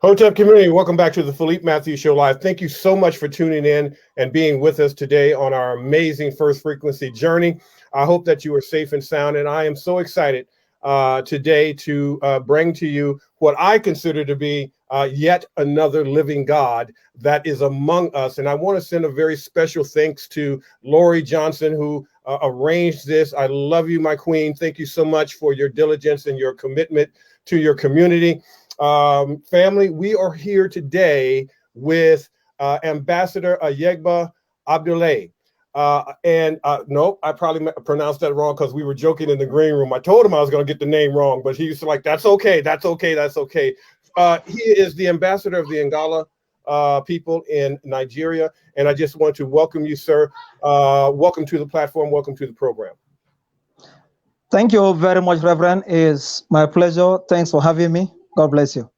Hotep community, welcome back to the Philippe Matthews Show Live. Thank you so much for tuning in and being with us today on our amazing First Frequency journey. I hope that you are safe and sound, and I am so excited today to bring to you what I consider to be yet another living God that is among us. And I want to send a very special thanks to Lori Johnson, who arranged this. I love you, my queen. Thank you so much for your diligence and your commitment to your community. Family, we are here today with Ambassador Ayegba A. Nope, I probably pronounced that wrong because we were joking in the green room. I told him I was going to get the name wrong, but he's like, that's okay, that's okay, that's okay. He is the ambassador of the Igala people in Nigeria, and I just want to welcome you, sir. Welcome to the platform, welcome to the program. Thank you very much, Reverend. It's my pleasure. Thanks for having me. God bless you.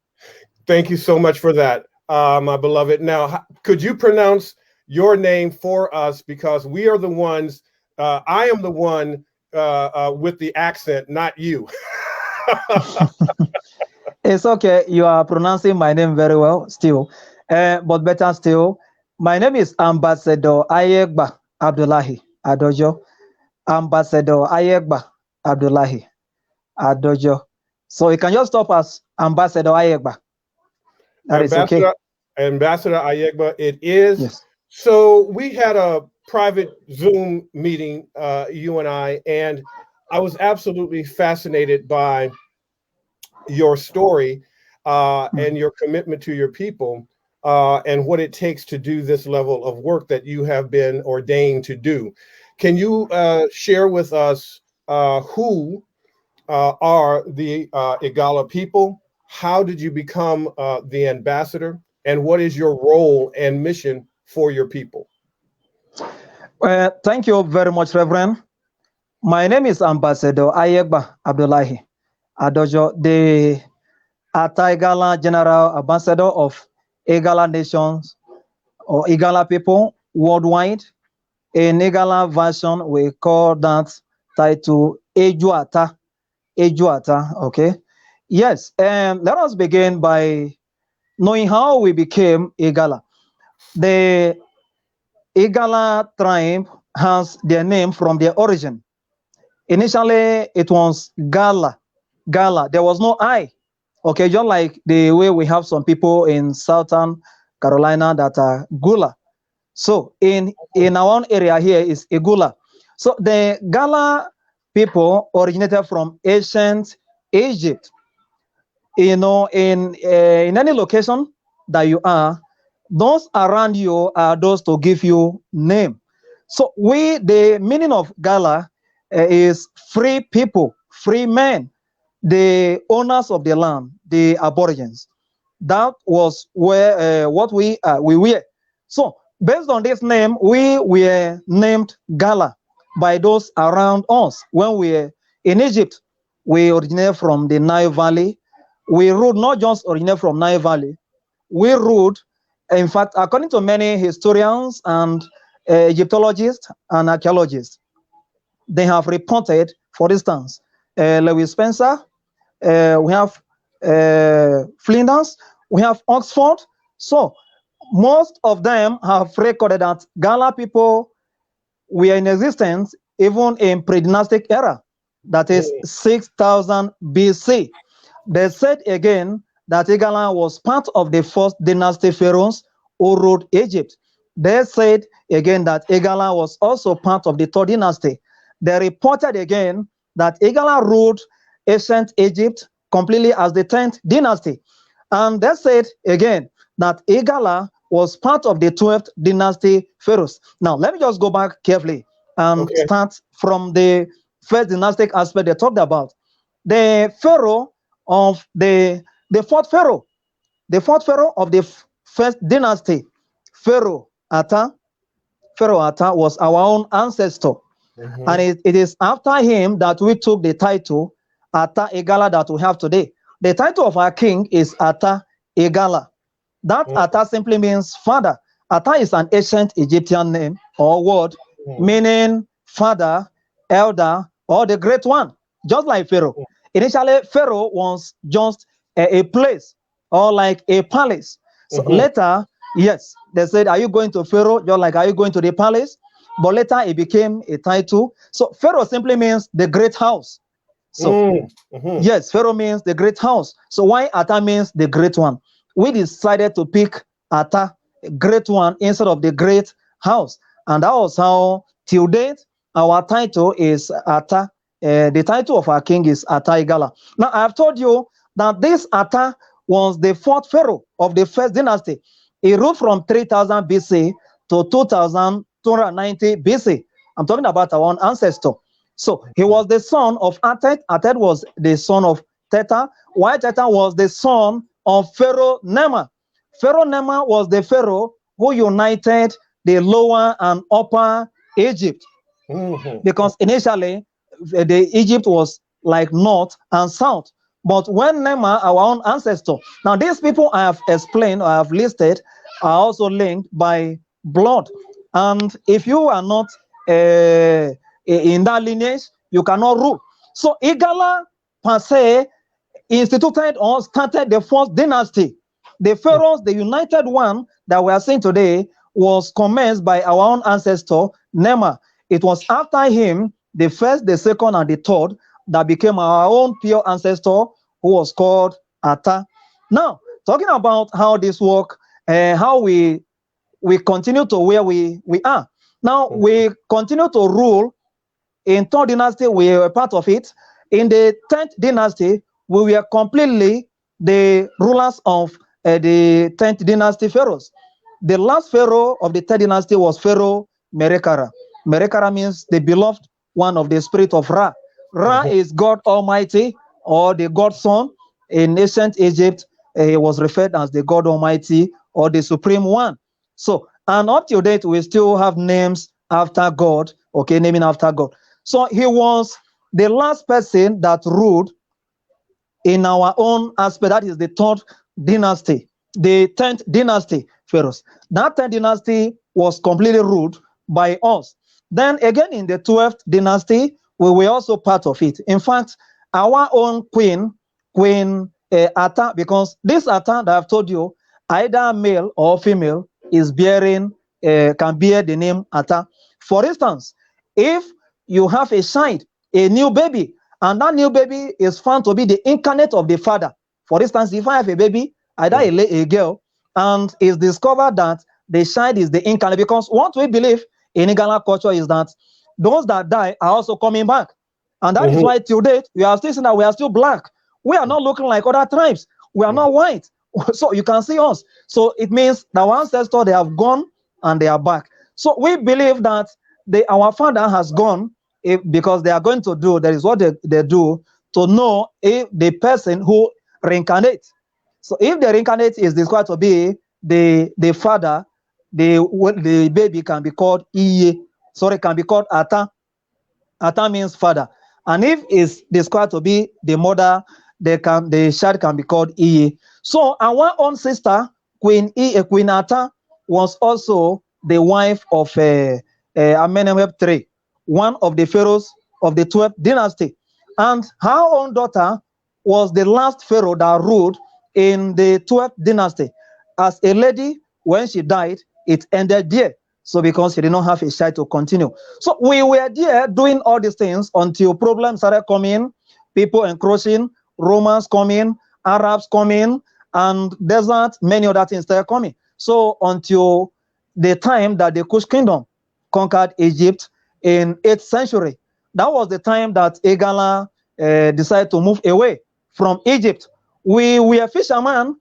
Thank you so much for that, my beloved. Now, could you pronounce your name for us? Because we are the ones, I am the one with the accent, not you. It's okay. You are pronouncing my name very well still. But better still, my name is Ambassador Ayegba Abdullahi Adojo. Ambassador Ayegba Abdullahi Adojo. So you can just stop as Ambassador Ayegba. That is okay. Ambassador Ayegba, it is. Yes. So we had a private Zoom meeting, you and I was absolutely fascinated by your story and your commitment to your people and what it takes to do this level of work that you have been ordained to do. Can you share with us who are the Igala people? How did you become the ambassador? And what is your role and mission for your people? Thank you very much, Reverend. My name is Ambassador Ayegba Abdullahi Adojo, the Igala General Ambassador of Igala Nations or Igala people worldwide. In Igala version, we call that title Ejuata. Ejuata, okay? Yes, let us begin by knowing how we became Igala. The Igala tribe has their name from their origin. Initially, it was Gala. Gala. There was no I. Okay, just like the way we have some people in Southern Carolina that are Gula. So in our own area here is Igula. So the Gala people originated from ancient Egypt. You know, in any location that you are, those around you are those to give you name. So the meaning of Gala is free people, free men, the owners of the land, the aborigines. That was where what we were. So based on this name, we were named Gala by those around us. When we were in Egypt, we originated from the Nile Valley. We ruled not just originate from Nile Valley. We ruled, in fact, according to many historians and Egyptologists and archaeologists, they have reported, for instance, Lewis Spencer, we have Flinders, we have Oxford. So most of them have recorded that Gala people were in existence even in pre-dynastic era, that is 6,000 BC. They said again that Igala was part of the first dynasty pharaohs who ruled Egypt. They said again that Igala was also part of the third dynasty. They reported again that Igala ruled ancient Egypt completely as the 10th dynasty. And they said again that Igala was part of the 12th dynasty pharaohs. Now, let me just go back carefully and start from the first dynastic aspect they talked about. The pharaoh of the fourth pharaoh of the first dynasty, Pharaoh Atta was our own ancestor. And it is after him that we took the title Atta Igala that we have today. The title of our king is Atta Igala. That Atta simply means father. Atta is an ancient Egyptian name or word meaning father, elder, or the great one, just like Pharaoh. Initially, Pharaoh was just a place or like a palace. So later, yes, they said, are you going to Pharaoh? Just like, are you going to the palace? But later it became a title. So Pharaoh simply means the great house. So yes, Pharaoh means the great house. So why Ata means the great one? We decided to pick Ata, great one, instead of the great house. And that was how, till date, our title is Ata. The title of our king is Ata Igala. Now, I have told you that this Ata was the fourth pharaoh of the first dynasty. He ruled from 3000 BC to 2290 BC. I'm talking about our own ancestor. So he was the son of Atet. Atet was the son of Teta, while Teta was the son of Pharaoh Nema. Pharaoh Nema was the pharaoh who united the lower and upper Egypt. Because initially, the Egypt was like north and south. But when Nema, our own ancestor, now these people I have explained, I have listed, are also linked by blood. And if you are not in that lineage, you cannot rule. So Igala per se instituted or started the fourth dynasty. The pharaohs, the united one that we are seeing today, was commenced by our own ancestor Nema. It was after him, the first, the second, and the third, that became our own pure ancestor, who was called Ata. Now, talking about how this work, how we continue to where we are. Now, we continue to rule. In third dynasty, we were part of it. In the 10th dynasty, we were completely the rulers of the 10th dynasty pharaohs. The last pharaoh of the 3rd dynasty was Pharaoh Merekara. Merekara means the beloved one of the spirit of Ra. Ra is God Almighty, or the God Son. In ancient Egypt, he was referred as the God Almighty, or the Supreme One. So, and up to date, we still have names after God, okay, naming after God. So he was the last person that ruled in our own aspect. That is the 3rd dynasty, the 10th dynasty pharaohs. That 10th dynasty was completely ruled by us. Then again in the 12th dynasty, we were also part of it. In fact, our own Queen Ata, because this Ata that I've told you, either male or female, is bearing, can bear the name Ata. For instance, if you have a child, a new baby, and that new baby is found to be the incarnate of the father. For instance, if I have a baby, either a girl, and it's discovered that the child is the incarnate, because what we believe in Igala culture is that those that die are also coming back. And that is why till date, we are still saying that we are still black. We are not looking like other tribes. We are not white. So you can see us. So it means that our ancestors, they have gone and they are back. So we believe that our father has gone, because they are going to do, that is what they do, to know if the person who reincarnates. So if the reincarnate is described to be the father, the baby can be called Iye. Sorry, can be called Ata. Ata means father. And if it's described to be the mother, the child can be called Iye. So our own sister, Queen Ata, was also the wife of Amenemheb III, one of the pharaohs of the 12th dynasty. And her own daughter was the last pharaoh that ruled in the 12th dynasty. As a lady, when she died, it ended there. So because she did not have a child to continue. So we were there doing all these things until problems started coming, people encroaching, Romans coming, Arabs coming, and desert, many other things started coming. So until the time that the Kush kingdom conquered Egypt in 8th century, that was the time that Igala decided to move away from Egypt. We were fishermen,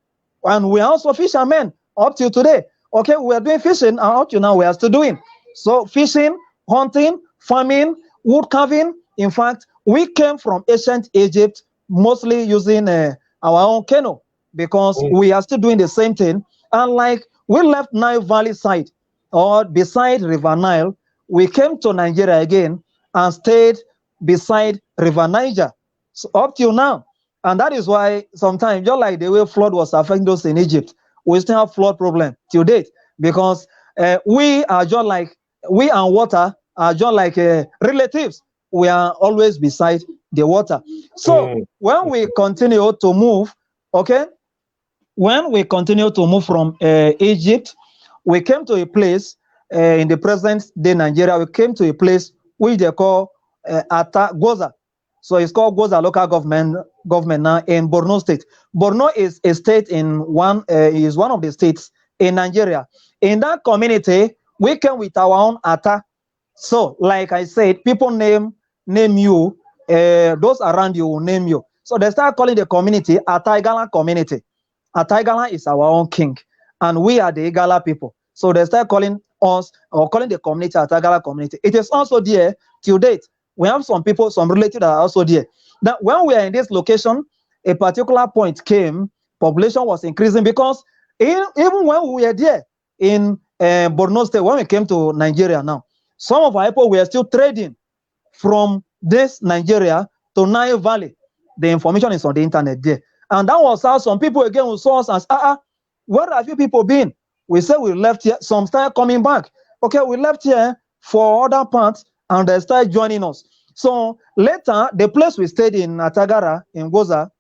and we are also fishermen up till today. Okay, we are doing fishing, and up to now we are still doing. So fishing, hunting, farming, wood carving. In fact, we came from ancient Egypt, mostly using our own canoe, because we are still doing the same thing. And like we left Nile Valley side, or beside River Nile, we came to Nigeria again and stayed beside River Niger, so up till now. And that is why sometimes, just like the way flood was affecting those in Egypt, we still have flood problem till date, because we are just like, we and water are just like relatives. We are always beside the water. So when we continue to move, okay, when we continue to move from Egypt, we came to a place in the present day Nigeria. We came to a place which they call Goza. So it's called Goza local government now in Borno State. Borno is a state is one of the states in Nigeria. In that community, we came with our own Ata. So, like I said, people name you, those around you will name you. So they start calling the community Ata Igala community. Ata Igala is our own king, and we are the Igala people. So they start calling us, or calling the community Ata Igala community. It is also there till date. We have some people, some relatives that are also there. Now, when we are in this location, a particular point came, population was increasing, because even when we were there in Borno State, when we came to Nigeria now, some of our people were still trading from this Nigeria to Nile Valley. The information is on the internet there. And that was how some people again will saw us as, where have you people been? We said we left here. Some started coming back. Okay, we left here for other parts, and they started joining us. So later, the place we stayed in Atagara, in Goza,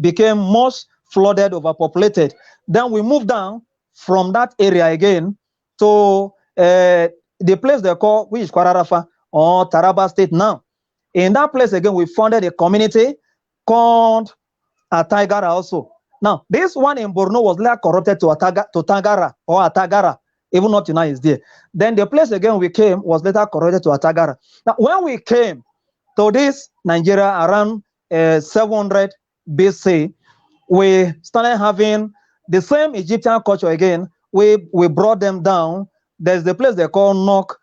became much flooded, overpopulated. Then we moved down from that area again to the place they call, which is Kwararafa or Taraba State now. In that place again, we founded a community called Atagara also. Now, this one in Borno was later corrupted to Tangara or Atagara, even not now is there. Then the place again we came was later corrupted to Atagara. Now, when we came to this Nigeria around 700 BC, we started having the same Egyptian culture again. We brought them down. There's the place they call Nok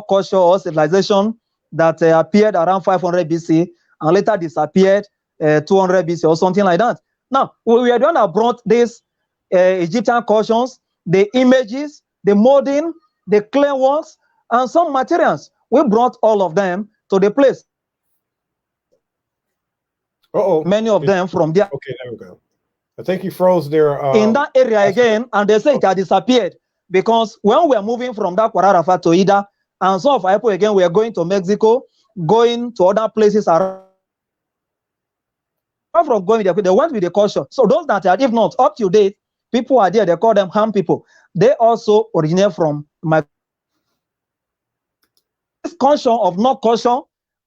culture or civilization that appeared around 500 BC and later disappeared 200 BC or something like that. Now, we are the one that brought these Egyptian cultures, the images, the molding, the clay works, and some materials. We brought all of them to the place. Many of them from there. Okay, there we go. I think you froze there. In that area again, and they say it had disappeared because when we are moving from that Kwararafa to Ida, and some of our people again, we are going to Mexico, going to other places around. From going there, they went with the culture. So those that are, if not up to date, people are there, they call them Ham people. They also originate from my. This culture of not culture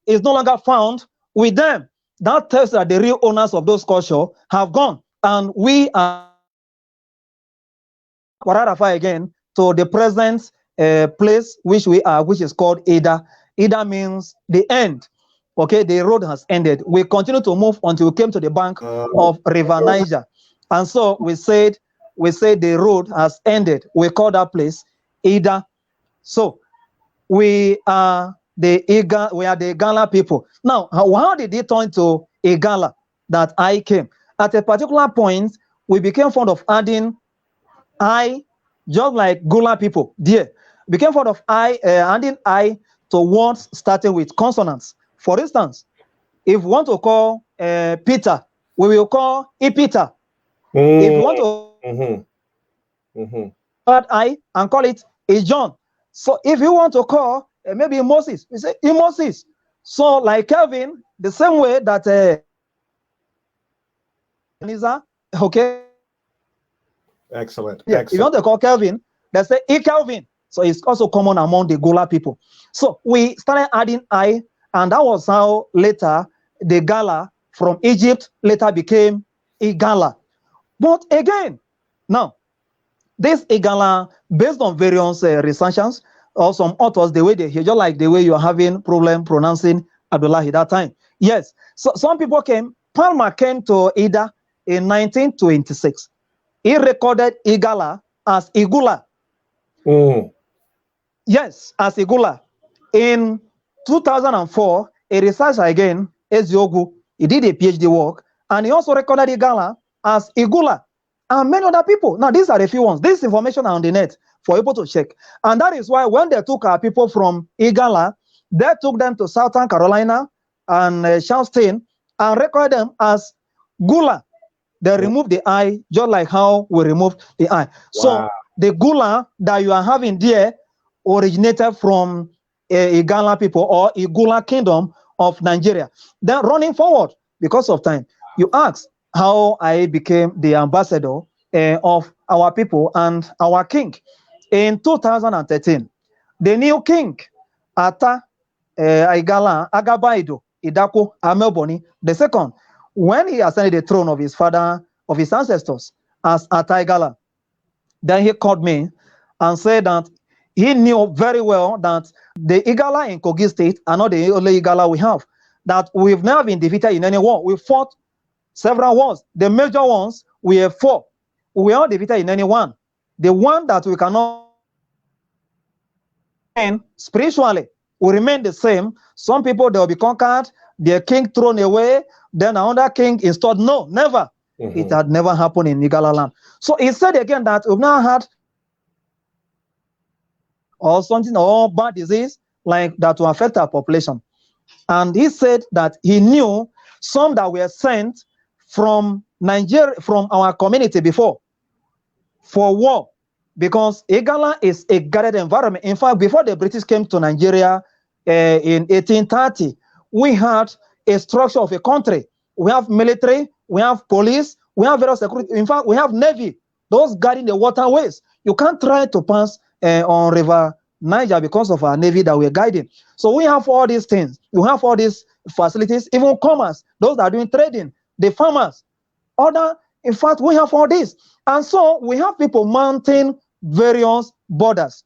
is no longer found with them. That tells that the real owners of those culture have gone. And we are Kwararafa again to the present place which we are, which is called Ida. Ida means the end. Okay, the road has ended. We continue to move until we came to the bank of River Niger. And so we said the road has ended. We call that place Ida. So we are the Igala people. Now, how did it turn to Igala that I came? At a particular point, we became fond of adding I, just like Gula people, dear. Became fond of adding I to words starting with consonants. For instance, if we want to call Peter, we will call Peter. If we want to add I and call it a John. So if you want to call maybe Moses, we say Moses. So like Kelvin, the same way that okay. Excellent. Yeah, Excellent. if you want to call Kelvin, they say Kelvin. So it's also common among the Gola people. So we started adding I, and that was how later the Gala from Egypt later became Igala. But again, now, this Igala, based on various researchers or some authors, the way they hear, just like the way you're having problem pronouncing Abdullahi that time. Yes, so some people came, Palmer came to Ida in 1926. He recorded Igala as Igula. Yes, as Igula. In 2004, a researcher again, Eziogu, he did a PhD work, and he also recorded Igala as Igula, and many other people. Now, these are the few ones. This information are on the net for people to check. And that is why when they took our people from Igala, they took them to Southern Carolina and Charleston and recorded them as Gula. They removed the I, just like how we removed the I. Wow. So the Gula that you are having there originated from Igala people or Igula kingdom of Nigeria. Then running forward, because of time, you ask, how I became the ambassador of our people and our king. In 2013, the new king, Ata Igala Agabaido Idako Ameboni II, when he ascended the throne of his father, of his ancestors, as Ata Igala, then he called me and said that he knew very well that the Igala in Kogi State are not the only Igala we have, that we've never been defeated in any war. We fought several wars. The major ones, we have fought. We are not defeated in any one. The one that we cannot spiritually will remain the same. Some people, they will be conquered, their king thrown away, then another king installed. No, never. It had never happened in Igala land. So he said again that we've now had or something or bad disease like that to affect our population. And he said that he knew some that were sent from Nigeria, from our community before for war, because Igala is a guarded environment. In fact, before the British came to Nigeria in 1830, we had a structure of a country. We have military, we have police, we have various security. In fact, we have navy, those guarding the waterways. You can't try to pass on River Niger because of our navy that we're guiding. So we have all these things. You have all these facilities, even commerce, those that are doing trading, the farmers, other. In fact, we have all this. And so we have people mounting various borders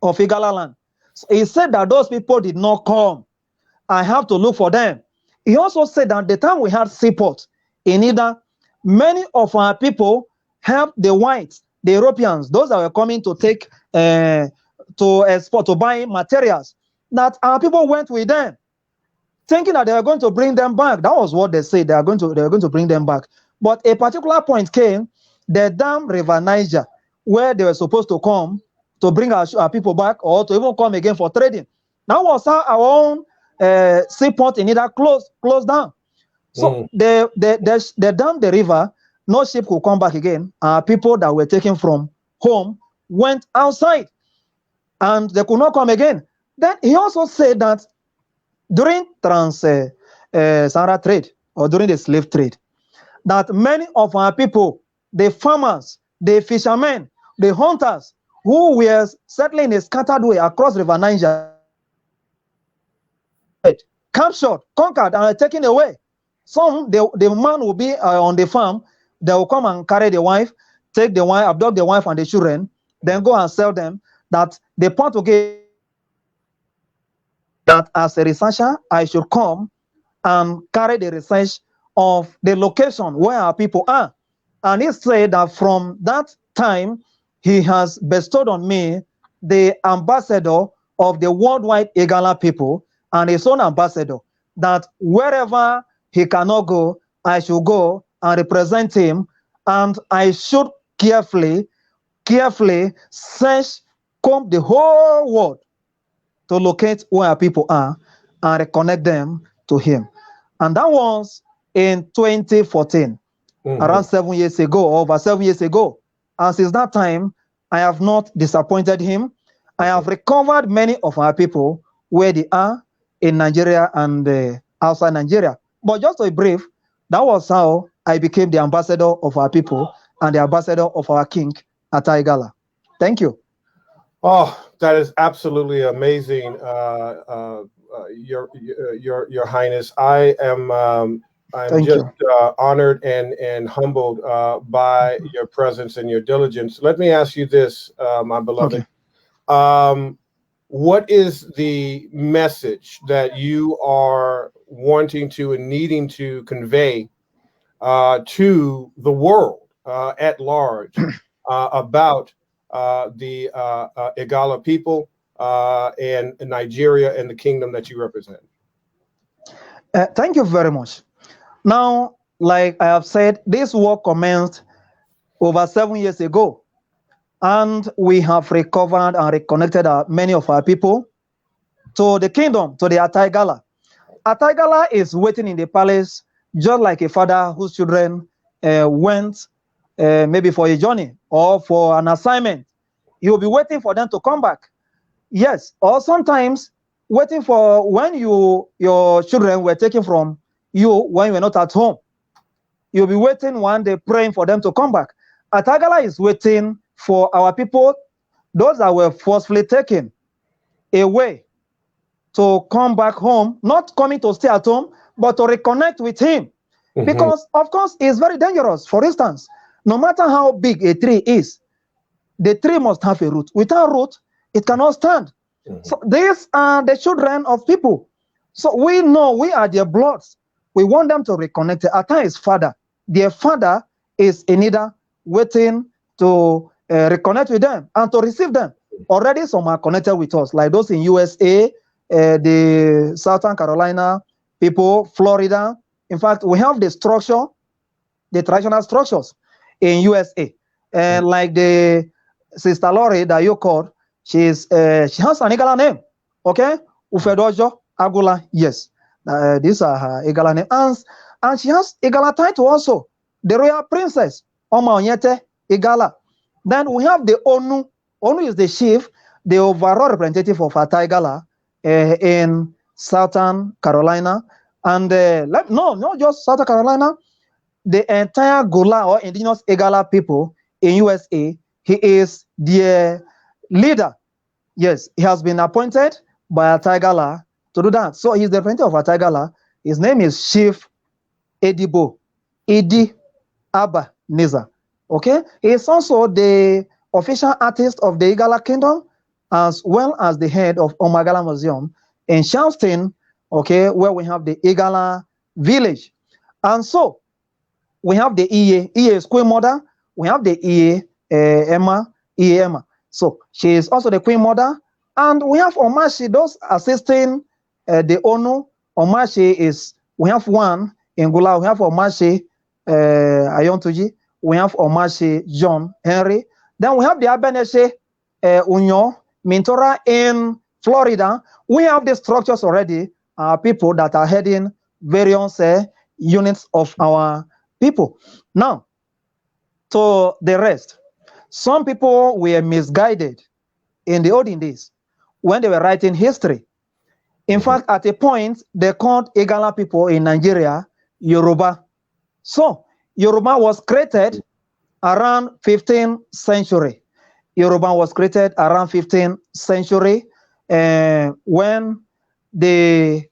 of Igala land. So he said that those people did not come. I have to look for them. He also said that the time we had seaport in Ida, many of our people helped the whites, the Europeans, those that were coming to take, to export, to buy materials, that our people went with them, thinking that they were going to bring them back. That was what they said, they were going to bring them back. But a particular point came, the dam River Niger, where they were supposed to come to bring our people back or to even come again for trading. That was how our own seaport in Ida closed down. So they dammed the river, no ship could come back again. Our people that were taken from home went outside and they could not come again. Then he also said that during Trans-Sahara trade or during the slave trade, that many of our people, the farmers, the fishermen, the hunters, who were settling in a scattered way across River Niger, captured, conquered, and taken away. Some, the man will be on the farm, they will come and carry the wife, take the wife, abduct the wife and the children, then go and sell them. That the Portuguese, that as a researcher, I should come and carry the research of the location where our people are. And he said that from that time, he has bestowed on me the ambassador of the worldwide Igala people and his own ambassador, that wherever he cannot go, I should go and represent him, and I should carefully search, comb the whole world to locate where our people are and reconnect them to him. And that was in 2014, around 7 years ago, or over 7 years ago. And since that time, I have not disappointed him. I have recovered many of our people where they are in Nigeria and outside Nigeria. But just to be brief, that was how I became the ambassador of our people and the ambassador of our king, Ata Igala. Thank you. Oh, that is absolutely amazing, Your Highness. I am I'm just honored and humbled by your presence and your diligence. Let me ask you this, my beloved. Okay. What is the message that you are wanting to and needing to convey to the world at large about the Igala people and Nigeria and the kingdom that you represent? Thank you very much. Now, like I have said, this work commenced over 7 years ago, and we have recovered and reconnected many of our people to the kingdom, to the Ata Igala. Ata Igala is waiting in the palace, just like a father whose children went maybe for a journey or for an assignment. He will be waiting for them to come back. Yes, or sometimes waiting for when your children were taken from you when you were not at home. you'll be waiting one day, praying for them to come back. Ataigala is waiting for our people, those that were forcefully taken away, to come back home, not coming to stay at home, but to reconnect with him. Because, of course, it's very dangerous. For instance, no matter how big a tree is, the tree must have a root. Without root, it cannot stand. So these are the children of people. So we know we are their bloods. We want them to reconnect. Ata is father. Their father is in either waiting to reconnect with them and to receive them. Already some are connected with us, like those in USA, the Southern Carolina people, Florida. In fact, we have the structure, the traditional structures in USA. Like the Sister Lori that you called, she has an Igala name, okay? Ufedojo Agula, yes. These are her Igala name. And she has Igala title also, the royal princess, Oma Onyete Igala. Then we have the Onu. Onu is the chief, the overall representative of Ata Igala in Southern Carolina. And not just Southern Carolina, the entire Gula or indigenous Igala people in USA, he is the leader. Yes, he has been appointed by Ata Igala to do that. So he's the representative of Ata Igala. His name is Chief Edibo Idi Abba Niza. Okay, he is also the official artist of the Igala Kingdom, as well as the head of Omagala Museum in Charleston, okay, where we have the Igala village. And so we have the Iye is Queen Mother. We have the Iye Emma. So she is also the Queen Mother. And we have Omashi, those assisting the Onu. Omashi is, we have one in Gula. We have Omashi Ayontuji. We have Omashi John Henry. Then we have the Abeneshe Unyo Mintora in Florida. We have the structures already, people that are heading various units of our people. Now, to the rest, some people were misguided in the olden days when they were writing history. In fact, at a point, they called Igala people in Nigeria Yoruba. So, Yoruba was created around 15th century. Yoruba was created around 15th century when the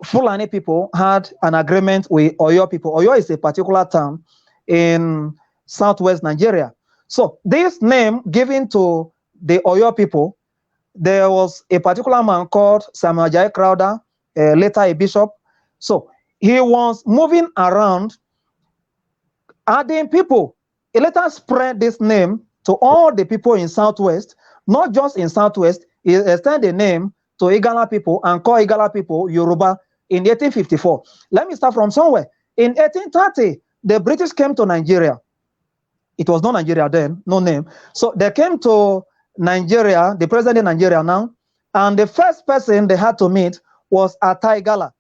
Fulani people had an agreement with Oyo people. Oyo is a particular town in southwest Nigeria. So this name given to the Oyo people, there was a particular man called Samuel Jai Crowder, later a bishop. So he was moving around adding people. He later spread this name to all the people in Southwest, not just in Southwest. He extended the name to Igala people and called Igala people Yoruba in 1854. Let me start from somewhere. In 1830, the British came to Nigeria. It was not Nigeria then, no name. So they came to Nigeria, the president in Nigeria now, and the first person they had to meet was Ata Igala.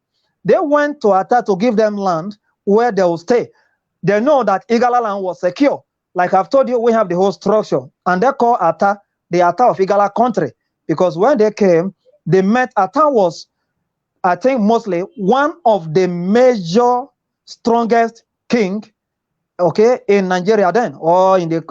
They went to Ata to give them land where they will stay. They know that Igala land was secure. Like I've told you, we have the whole structure. And they call Ata the Ata of Igala country. Because when they came, they met. Ata was, I think, mostly one of the major, strongest king, okay, in Nigeria then, or in the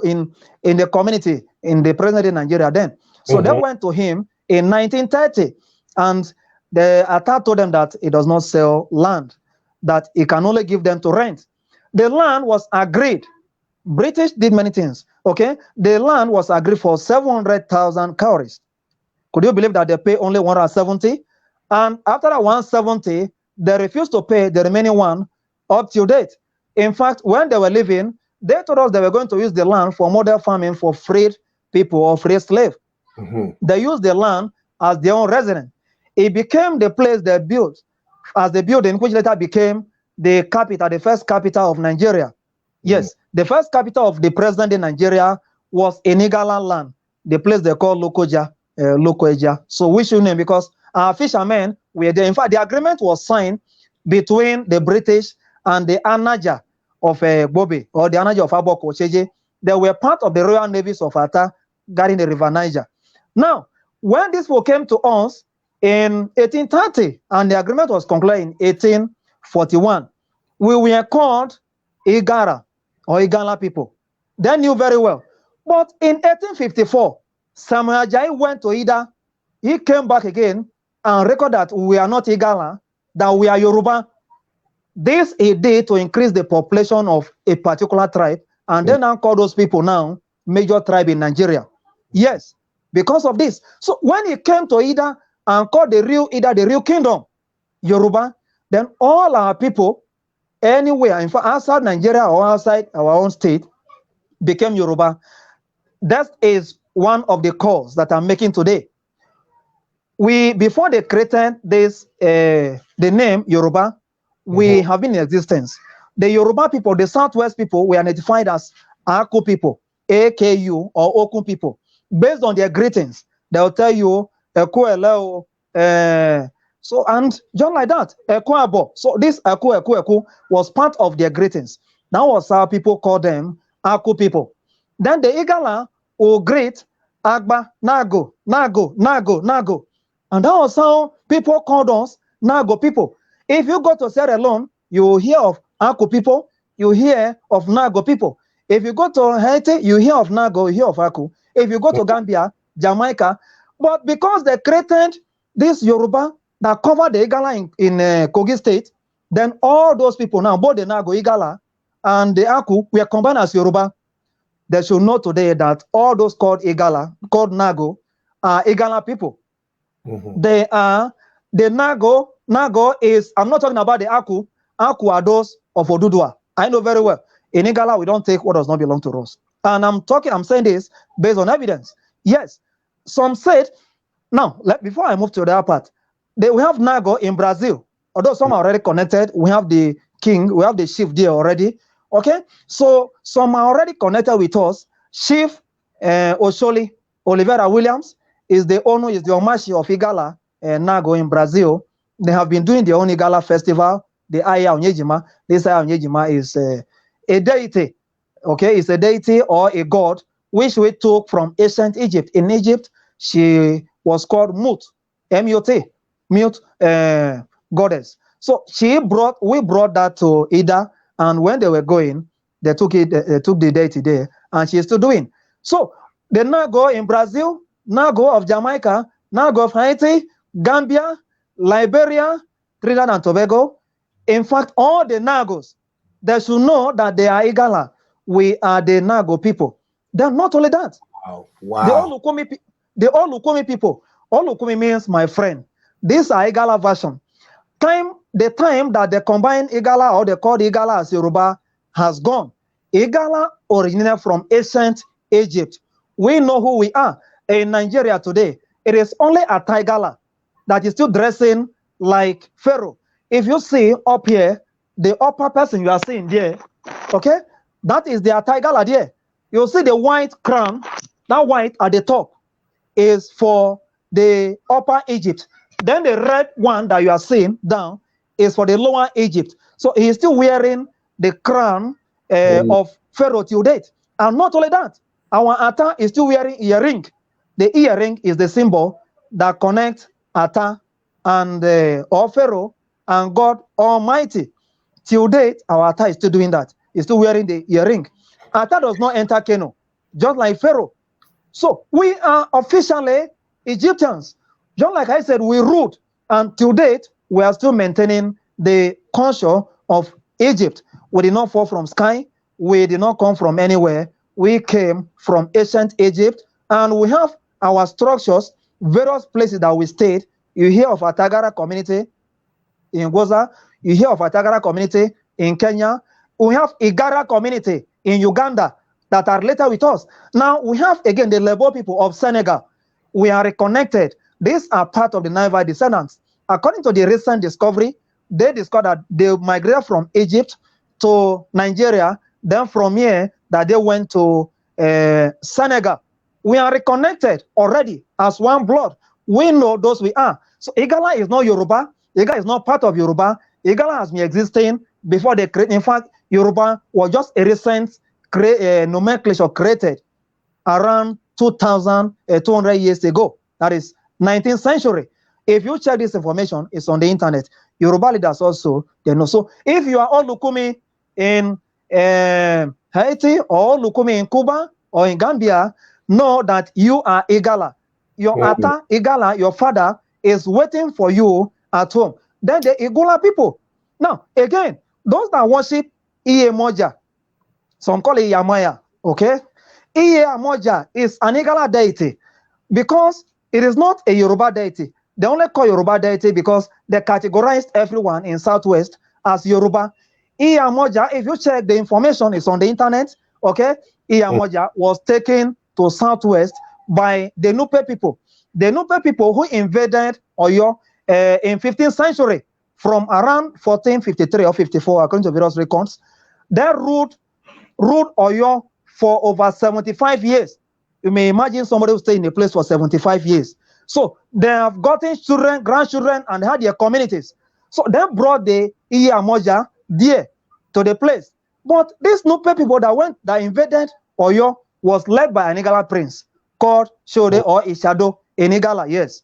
community, in the present day Nigeria then. So they went to him in 1930. And the Ata told them that he does not sell land, that he can only give them to rent. The land was agreed. British did many things, okay? The land was agreed for 700,000 cowries. Could you believe that they pay only 170? And after that 170, they refused to pay the remaining one up to date. In fact, when they were leaving, they told us they were going to use the land for model farming for freed people or free slaves. They used the land as their own residence. It became the place they built as the building, which later became the capital, the first capital of Nigeria. Yes, the first capital of the present in Nigeria was in Igala land, the place they call Lokoja, Lokoja. So we should name because our fishermen were there. In fact, the agreement was signed between the British and the Anaja of Bobe, or the Anaja of Aboko Cheje. They were part of the Royal Navies of Ata guarding the River Niger. Now, when this war came to us in 1830, and the agreement was concluded in 1841, we were called Igara or Igala people. They knew very well. But in 1854, Samuel Ajayi went to Ida. He came back again and recorded that we are not Igala, that we are Yoruba. This he did to increase the population of a particular tribe, and then now call those people now major tribe in Nigeria. Yes, because of this. So when he came to Ida and called the real Ida, the real kingdom, Yoruba, then all our people, anywhere, in fact, outside Nigeria or outside our own state, became Yoruba. That is one of the calls that I'm making today. Before they created this, the name Yoruba, we have been in existence. The Yoruba people, the Southwest people, were identified as Aku people, AKU, or Okun people. Based on their greetings, they'll tell you, Eku Eleo, so, and just like that, Eku Abo. So this Eku was part of their greetings. That was how people call them Aku people. Then the Igala will greet Agba, Nago, Nago, Nago, Nago. And that was how people called us Nago people. If you go to Sierra Leone, you hear of Aku people, you hear of Nago people. If you go to Haiti, you hear of Nago, you hear of Aku. If you go to Gambia, Jamaica, but because they created this Yoruba that covered the Igala in Kogi State, then all those people now, both the Nago, Igala, and the Aku, were combined as Yoruba. They should know today that all those called Igala, called Nago, are Igala people. They are the Nago. Nago is, I'm not talking about the Aku. Aku are those of Odudua. I know very well. In Igala, we don't take what does not belong to us. And I'm saying this based on evidence. Yes, some said, now, before I move to the other part, we have Nago in Brazil. Although some are already connected, we have the king, we have the chief there already. Okay, so some are already connected with us. Chief Osholi Oliveira Williams is the owner, is the Omashi of Igala Nago in Brazil. They have been doing their own Igala festival, the Aya Onyejima. This Aya Onyejima is a deity, okay? It's a deity or a god, which we took from ancient Egypt. In Egypt, she was called Mut, M-U-T, Mut goddess. So we brought that to Ida, and when they were going, they took the deity there, and she's still doing. So the Nago in Brazil, Nago of Jamaica, Nago of Haiti, Gambia, Liberia, Trinidad and Tobago. In fact, all the Nagos, they should know that they are Igala. We are the Nago people. Then not only that, wow. The Olukumi people, Olukumi means my friend. These are Igala version. The time that they combine Igala or they call Igala as Yoruba has gone. Igala originated from ancient Egypt. We know who we are. In Nigeria today, it is only a Igala that is still dressing like Pharaoh. If you see up here, the upper person you are seeing there, okay, that is the Igala there. You'll see the white crown, that white at the top is for the upper Egypt. Then the red one that you are seeing down is for the lower Egypt. So he is still wearing the crown of Pharaoh till date. And not only that, our Ata is still wearing earring. The earring is the symbol that connects Ata and or Pharaoh and God Almighty. Till date, our Ata is still doing that. He's still wearing the earring. Ata does not enter Kano, just like Pharaoh. So we are officially Egyptians. Just like I said, we ruled, and till date, we are still maintaining the culture of Egypt. We did not fall from sky. We did not come from anywhere. We came from ancient Egypt, and we have our structures, various places that we stayed. You hear of Atagara community in Goza. You hear of Atagara community in Kenya. We have Igara community in Uganda that are later with us. Now, we have, again, the Lebo people of Senegal. We are reconnected. These are part of the Nile descendants. According to the recent discovery, they discovered that they migrated from Egypt to Nigeria, then from here that they went to Senegal. We are reconnected already as one blood. We know those we are. So Igala is not Yoruba. Igala is not part of Yoruba. Igala has been existing before they created. In fact, Yoruba was just a recent nomenclature created around 2,200 years ago. That is 19th century. If you check this information, it's on the internet. Yoruba leaders also, they know. So if you are all Lukumi in Haiti or Lukumi in Cuba or in Gambia, know that you are Igala. Your Ata, Igala, your father, is waiting for you at home. Then the Igala people. Now, again, those that worship Iye Moja, some call it Yamaya, okay? Iye Moja is an Igala deity because it is not a Yoruba deity. They only call Yoruba deity because they categorized everyone in Southwest as Yoruba. Iye Moja, if you check the information, it's on the internet, okay? Iye Moja was taken to Southwest by the Nupe people. The Nupe people who invaded Oyo in 15th century from around 1453 or 54, according to various records. They ruled Oyo for over 75 years. You may imagine somebody who stay in a place for 75 years. So they have gotten children, grandchildren, and had their communities. So they brought the Iye Moja there to the place. But these Nupe people that invaded Oyo was led by an Igala prince called Shode or Ishado in Igala, yes.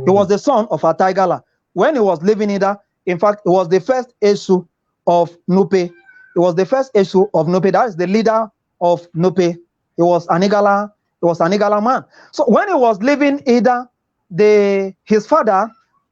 He was the son of Ataigala. When he was living in that, in fact, it was the first issue of Nupe. It was the first issue of Nupe. That is the leader of Nupe. He was an Igala man. So when he was living either his father,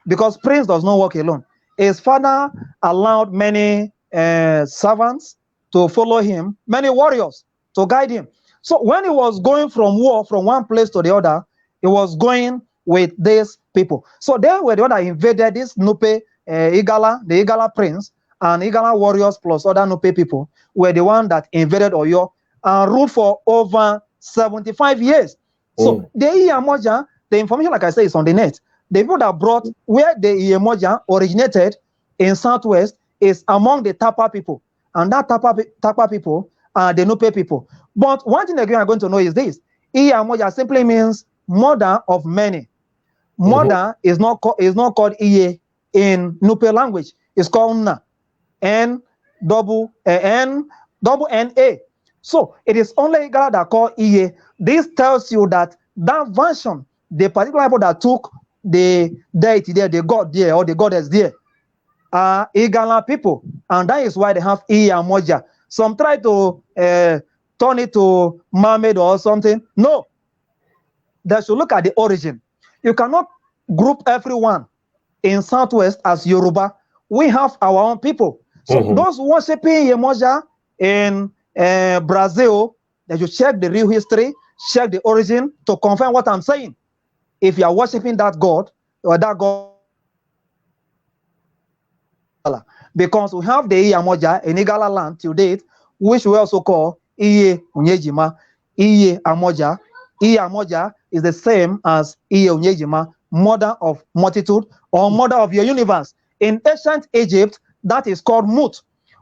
because prince does not work alone, his father allowed many servants to follow him, many warriors to guide him. So when he was going from war from one place to the other, he was going with these people. So they were the one that invaded this Nupe Igala, the Igala prince, and Igala warriors plus other Nupe people were the one that invaded Oyo and ruled for over 75 years. So the Iye Moja, the information, like I say, is on the net. The people that brought where the Iye Moja originated in Southwest is among the Tapa people. And that Tapa people are the Nupe people. But one thing again I'm going to know is this. Iye Moja simply means mother of many. Mother is not called Iye in Nupe language. It's called Na. N-double-N-A. So it is only Igala that call Iye. This tells you that version, the particular people that took the deity there, the god there, or the goddess there, are Igala people. And that is why they have Iye Moja. Some try to turn it to mermaid or something. No. They should look at the origin. You cannot group everyone in Southwest as Yoruba. We have our own people. So those worshiping Yemoja in Brazil, they should check the real history, check the origin to confirm what I'm saying. If you are worshiping that god or that god, because we have the Iye Moja in Igala land till date, which we also call Iye Unyejima, Iye Amoja. Iye Amoja is the same as Iye Unyejima, mother of multitude or mother of your universe. In ancient Egypt, that is called Mut.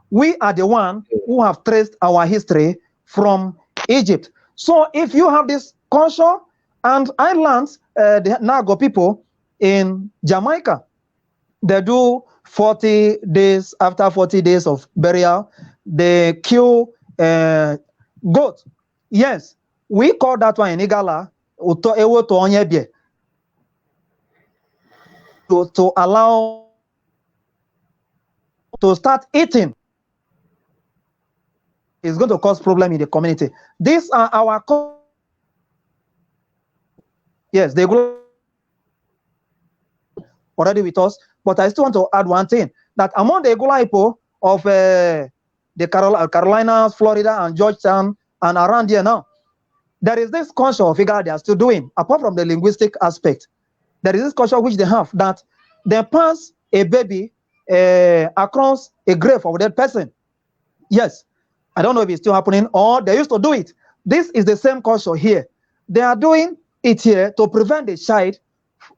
We are the one who have traced our history from Egypt. So if you have this culture, and islands, the Nago people in Jamaica, they do 40 days, after 40 days of burial, they kill goat. Yes, we call that one in Igala, to allow to start eating. It's going to cause problem in the community. These are our yes, they go already with us, but I still want to add one thing, that among the Igala people of the Carolinas, Florida, and Georgetown, and around here now, there is this culture of Igala they are still doing, apart from the linguistic aspect. There is this culture which they have, that they pass a baby across a grave of a dead person. Yes, I don't know if it's still happening, or they used to do it. This is the same culture here. They are doing it here to prevent the child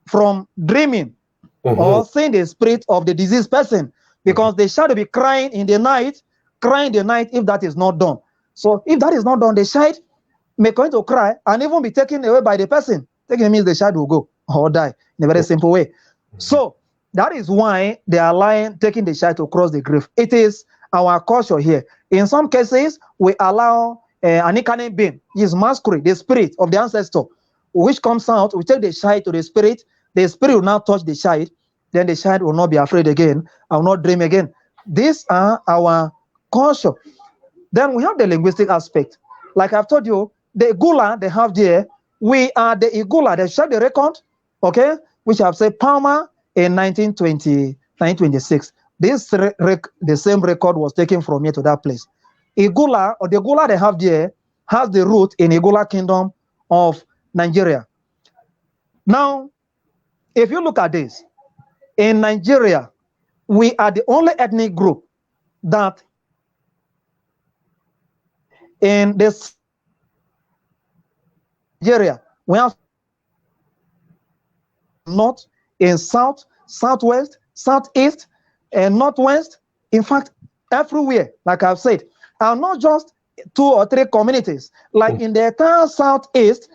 from dreaming or seeing the spirit of the deceased person, because the child will be crying in the night if that is not done. So if that is not done, the child may going to cry and even be taken away by the person. Taking means the child will go or die in a very simple way. So that is why they are taking the child to cross the grave. It is our culture here. In some cases, we allow an incarnate being, his masquerade, the spirit of the ancestor, which comes out. We take the child to the spirit will now touch the child, then the child will not be afraid again, will not dream again. These are our culture. Then we have the linguistic aspect. Like I've told you, the Igula they have there, we are the Igula, they check the record, okay, which I've said Palmer in 1926. The same record was taken from here to that place. Igula, or the Igula they have there, has the root in Igula Kingdom of Nigeria. Now, if you look at this, in Nigeria, we are the only ethnic group that in this Nigeria, we have north, in south, southwest, southeast, and northwest. In fact, everywhere, like I've said, are not just 2 or 3 communities, like in the entire southeast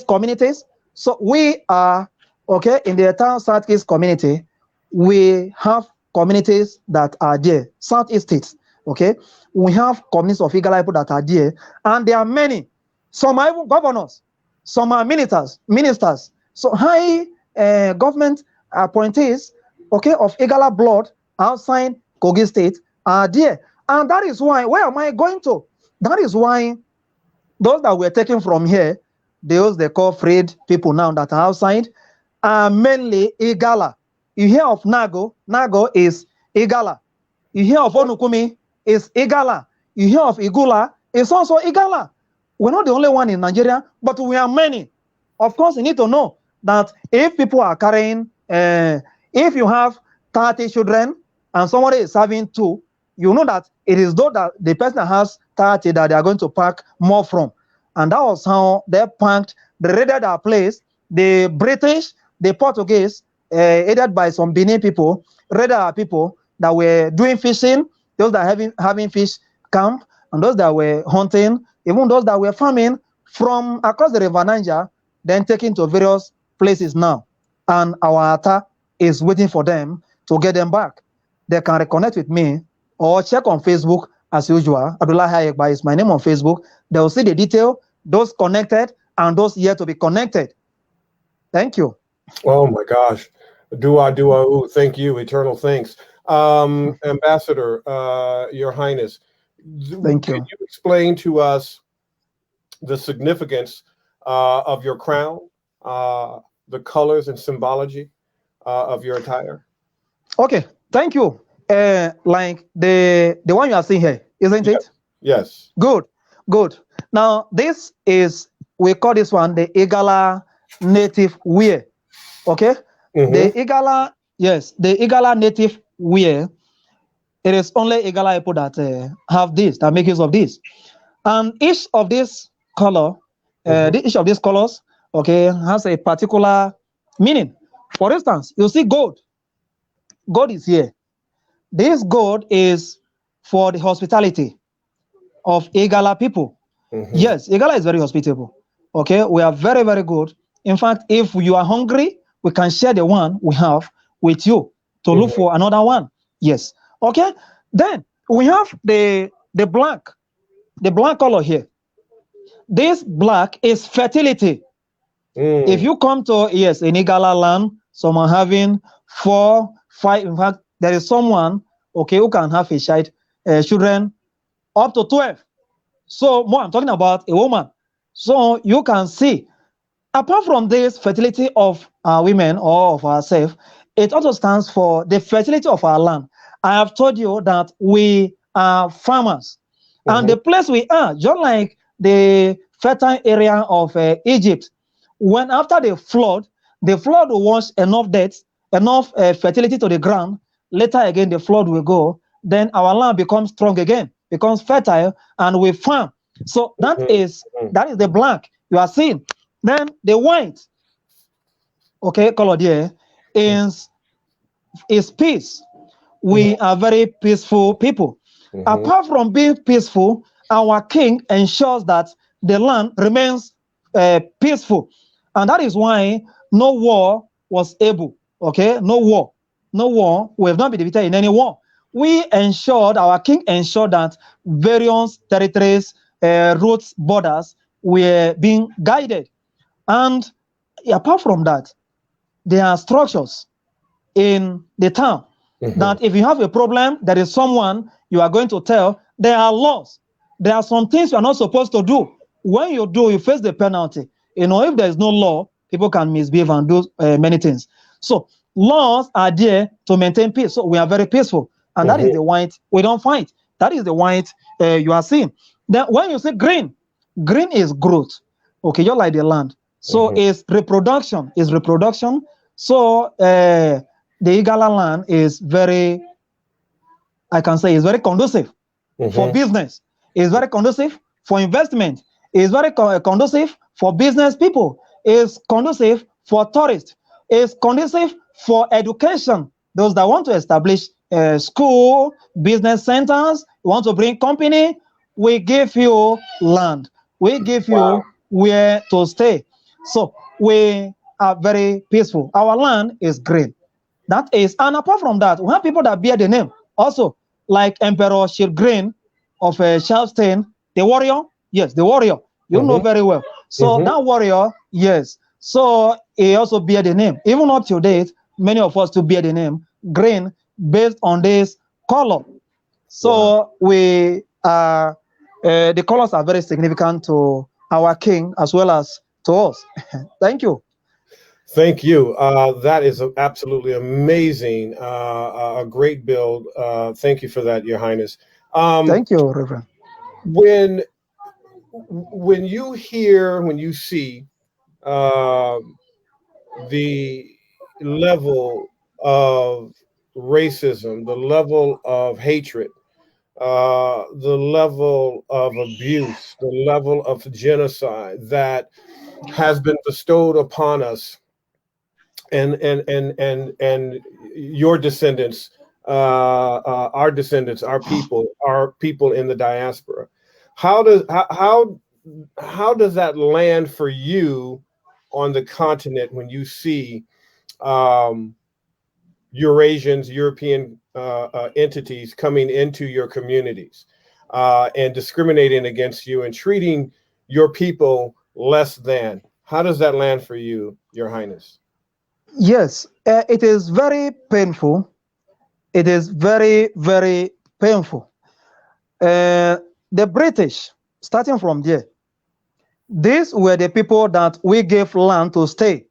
communities. So we are, okay, in the entire southeast community, we have communities that are there, southeast states, okay? We have communities of Igala people that are there, and there are many. Some are even governors, some are ministers. So high government appointees, okay, of Igala blood outside Kogi State are there. And that is why, where am I going to? That is why those that were taken from here, those they call freed people now that are outside, are mainly Igala. You hear of Nago is Igala. You hear of Onukumi, is Igala. You hear of Igula, it's also Igala. We're not the only one in Nigeria, but we are many. Of course, you need to know that if people are carrying, if you have 30 children and somebody is having 2, you know that it is though that the person that has 30 that they are going to pack more from. And that was how they packed, they raided our place. The British, the Portuguese, aided by some Benin people, raided our people that were doing fishing, those that are having fish camp, and those that were hunting, even those that were farming from across the river Niger, then taken to various places now. And our ATA is waiting for them to get them back. They can reconnect with me or check on Facebook as usual. Abdullah Ayegba is my name on Facebook. They will see the detail, those connected and those yet to be connected. Thank you. Oh my gosh. Dua, thank you. Eternal thanks. Ambassador, Your Highness, Thank you. Can you explain to us the significance of your crown, the colors and symbology of your attire? Okay, thank you. Like the one you are seeing here, isn't it? Yes. Good. Now this is, we call this one the Igala native wear. Okay. The Igala, yes, the Igala native wear. It is only Igala people that have this, that make use of this, and each of these color, each of these colors, okay, has a particular meaning. For instance, you see gold. Gold is here. This gold is for the hospitality of Igala people. Yes, Igala is very hospitable. Okay, we are very, very good. In fact, if you are hungry, we can share the one we have with you to look for another one. Yes. Okay. Then we have the black color here. This black is fertility. If you come to, yes, in Igala land, someone having 4, 5, in fact, there is someone, okay, who can have a child, children up to 12. So more, I'm talking about a woman. So you can see, apart from this fertility of our women or of ourselves, it also stands for the fertility of our land. I have told you that we are farmers. And the place we are, just like the fertile area of Egypt, when after the flood will wash enough debt, enough fertility to the ground, later again the flood will go, then our land becomes strong again, becomes fertile, and we farm. So that is the black you are seeing. Then the white, okay, color there is peace. We are very peaceful people. Apart from being peaceful, our king ensures that the land remains peaceful. And that is why no war was able, okay? No war. We have not been defeated in any war. Our king ensured that various territories, routes, borders were being guided. And apart from that, there are structures in the town that if you have a problem, there is someone you are going to tell. There are laws. there are some things you are not supposed to do. When you do, you face the penalty. If there is no law, people can misbehave and do many things. So laws are there to maintain peace. So we are very peaceful. And that is the white we don't fight. That is the white you are seeing. Then when you say green, green is growth. Okay, you're like the land. So it's reproduction. So the Igala land is very, I can say, is very conducive for business. It's very conducive for investment. It's very conducive for business people. It's conducive for tourists. It's conducive for education. Those that want to establish school, business centers, want to bring company, we give you land. We give you where to stay. So we are very peaceful. Our land is green. That is, and apart from that, we have people that bear the name also, like Emperor Shilgrain of Charleston, the warrior. Yes, the warrior. You know very well. So that warrior, yes. So he also bear the name. Even up to date, many of us to bear the name green based on this color. So we are, the colors are very significant to our king as well as to us. Thank you. Thank you. That is absolutely amazing. A great build. Thank you for that, Your Highness. Thank you, Reverend. When you hear, when you see the level of racism, the level of hatred, the level of abuse, the level of genocide that has been bestowed upon us, and your descendants, our descendants, our people in the diaspora. How does that land for you on the continent when you see Eurasians, European entities coming into your communities and discriminating against you and treating your people less than? How does that land for you, Your Highness? Yes, it is very painful. It is very, very painful. The British, starting from there, these were the people that we gave land to stay.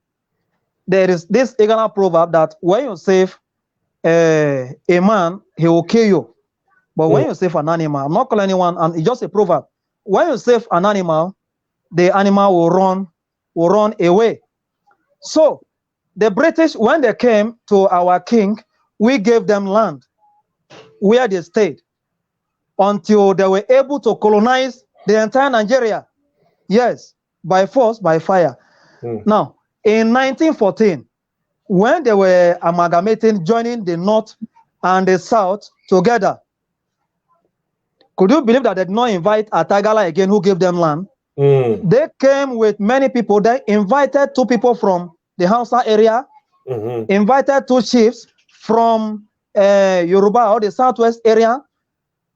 There is this Igala proverb that when you save a man, he will kill you. But when you save an animal, I'm not calling anyone, and it's just a proverb. When you save an animal, the animal will run away. So the British, when they came to our king, we gave them land where they stayed until they were able to colonize the entire Nigeria. Yes, by force, by fire. Now, in 1914, when they were amalgamating, joining the North and the South together, could you believe that they did not invite Atagala again, who gave them land? They came with many people. They invited 2 people from the Hausa area, invited 2 chiefs from Yoruba or the Southwest area.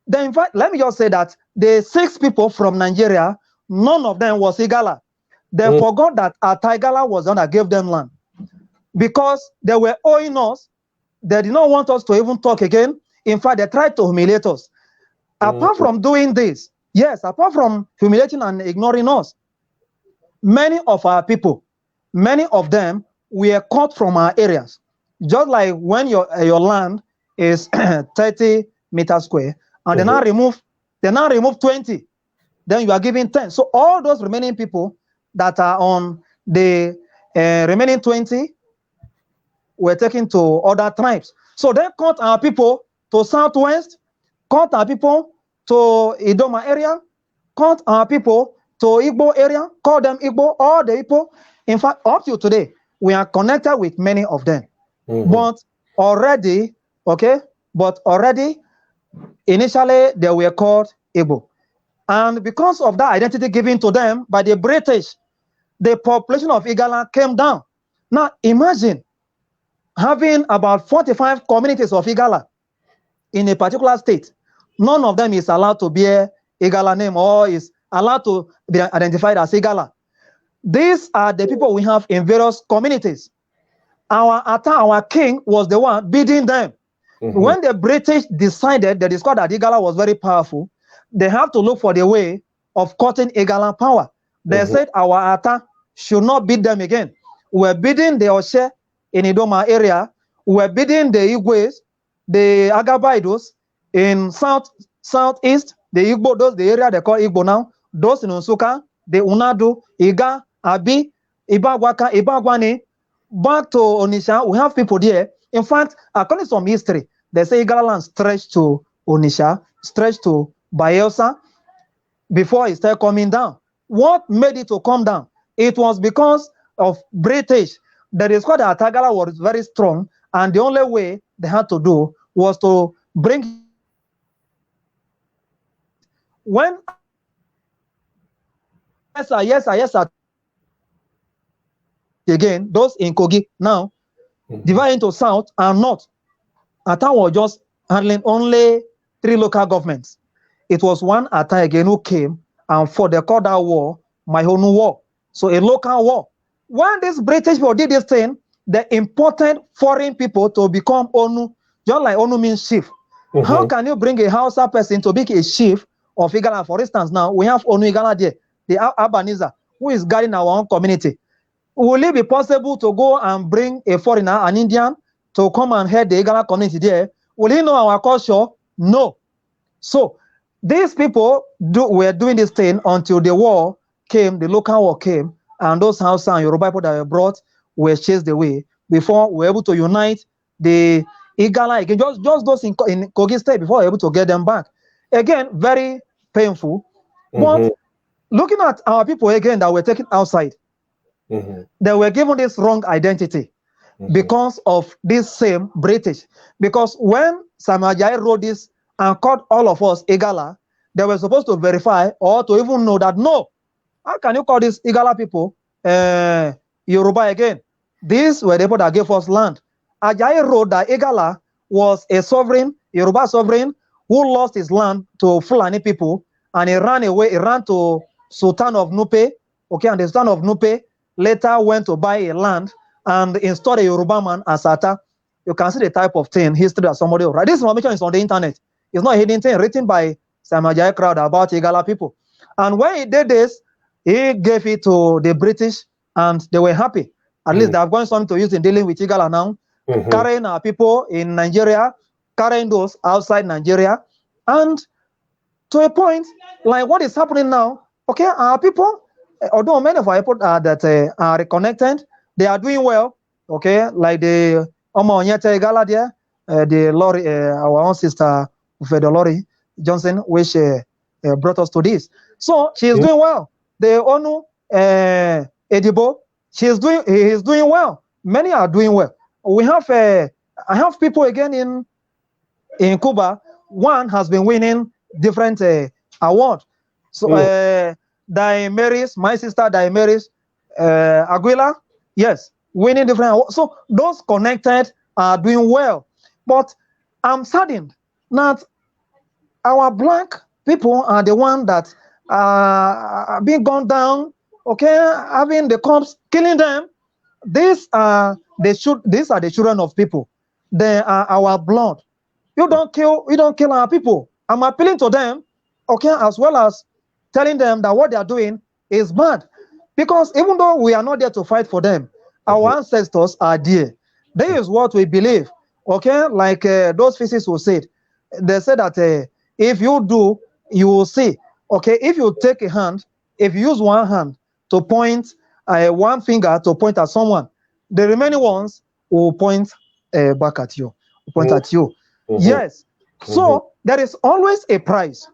They let me just say that the 6 people from Nigeria, none of them was Igala. They forgot that Atagala was the one that gave them land. Because they were owing us, they did not want us to even talk again. In fact, they tried to humiliate us. Apart from doing this, yes, apart from humiliating and ignoring us, many of our people, many of them were cut from our areas. Just like when your land is 30 meters square, and they now remove 20, then you are giving 10. So all those remaining people that are on the remaining 20 were taken to other tribes. So they cut our people to Southwest, cut our people to Idoma area, cut our people to Igbo area, call them Igbo, all the Igbo. In fact, up to today, we are connected with many of them. But already, initially they were called Igbo. And because of that identity given to them by the British, the population of Igala came down. Now imagine having about 45 communities of Igala in a particular state. None of them is allowed to bear Igala name or is allowed to be identified as Igala. These are the people we have in various communities. Our king was the one bidding them. When the British decided, they discovered that Igala was very powerful, they have to look for the way of cutting Igala power. They said our Ata should not beat them again. We're beating the Oshe in Idoma area. We're beating the Igwes, the Agabaidos in southeast, the Igbo, those the area they call Igbo now, those in Unsuka, the Unadu, Iga, Abi, Ibagwaka, Ibagwani, back to Onisha, we have people there. In fact, according to some history, they say Igala land stretched to Onisha, stretched to Bayelsa before it started coming down. What made it to come down? It was because of British. The discovered that Tagala was very strong, and the only way they had to do was to bring. When yes, sir. Again, those in Kogi now divide into south and north. Ata was just handling only 3 local governments. It was one Ata again who came and fought. They called that war my own war. So a local war. When these British people did this thing, they imported foreign people to become Onu, just like Onu means chief. How can you bring a Hausa person to be a chief of Igala? For instance, now we have Onu Igala there, the Albanizer, who is guiding our own community. Will it be possible to go and bring a foreigner, an Indian, to come and head the Igala community there? Will he know our culture? No. So these people were doing this thing until the war came, the local war came, and those Hausa and Yoruba people that were brought were chased away before we were able to unite the Igala again. Just those in Kogi State before we were able to get them back. Again, very painful. But looking at our people again that were taken outside, they were given this wrong identity because of this same British. Because when Samuel Ajayi wrote this and called all of us Igala, they were supposed to verify or to even know that no, how can you call these Igala people Yoruba again? These were the people that gave us land. Ajayi wrote that Igala was a sovereign, Yoruba sovereign, who lost his land to Fulani people, and he ran away. He ran to Sultan of Nupe, okay, and the Sultan of Nupe later went to buy a land and installed a Yoruba man as Ata. You can see the type of thing, history that somebody will write. This information is on the internet. It's not a hidden thing written by Samuel Ajayi crowd about Igala people. And when he did this, he gave it to the British, and they were happy. At least they have got something to use in dealing with Igala now, carrying our people in Nigeria, carrying those outside Nigeria, and to a point, like what is happening now, okay, our people, although many of our people that are reconnected, they are doing well, okay, like the Oma Onyete Igala there, the Lori, our own sister, Ufedo Lori Johnson, which brought us to this. So she is doing well. The Onu Edibo, he is doing well. Many are doing well. We have I have people again in Cuba. One has been winning different awards. So Daimeris, my sister Daimeris Aguila, yes, winning different awards. So those connected are doing well. But I'm saddened that our black people are the one that are being gone down, okay, having the cops killing them. These are the children of people. They are our blood. You don't kill our people. I'm appealing to them, okay, as well as telling them that what they are doing is bad. Because even though we are not there to fight for them, our ancestors are there. This is what we believe, okay, like those physicists who said. They said that if you do, you will see. Okay, if you take a hand, if you use one hand to point, one finger to point at someone, the remaining ones will point back at you, at you. Yes. So there is always a price,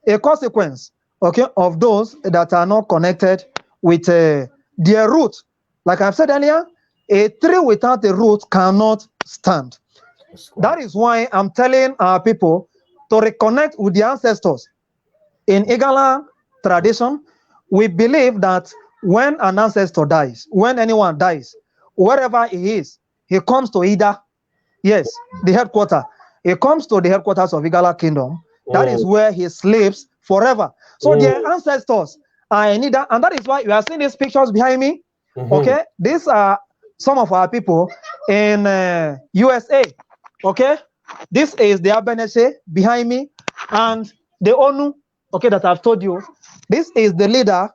a consequence, okay, of those that are not connected with their root. Like I've said earlier, a tree without a root cannot stand. That is why I'm telling our people to reconnect with the ancestors. In Igala tradition, we believe that when an ancestor dies, when anyone dies, wherever he is, he comes to Ida, yes, the headquarters. He comes to the headquarters of Igala Kingdom. That is where he sleeps forever. So their ancestors are in Ida, and that is why you are seeing these pictures behind me. Okay, these are some of our people in USA. Okay, this is the Abenese behind me, and the Onu okay, that I've told you. This is the leader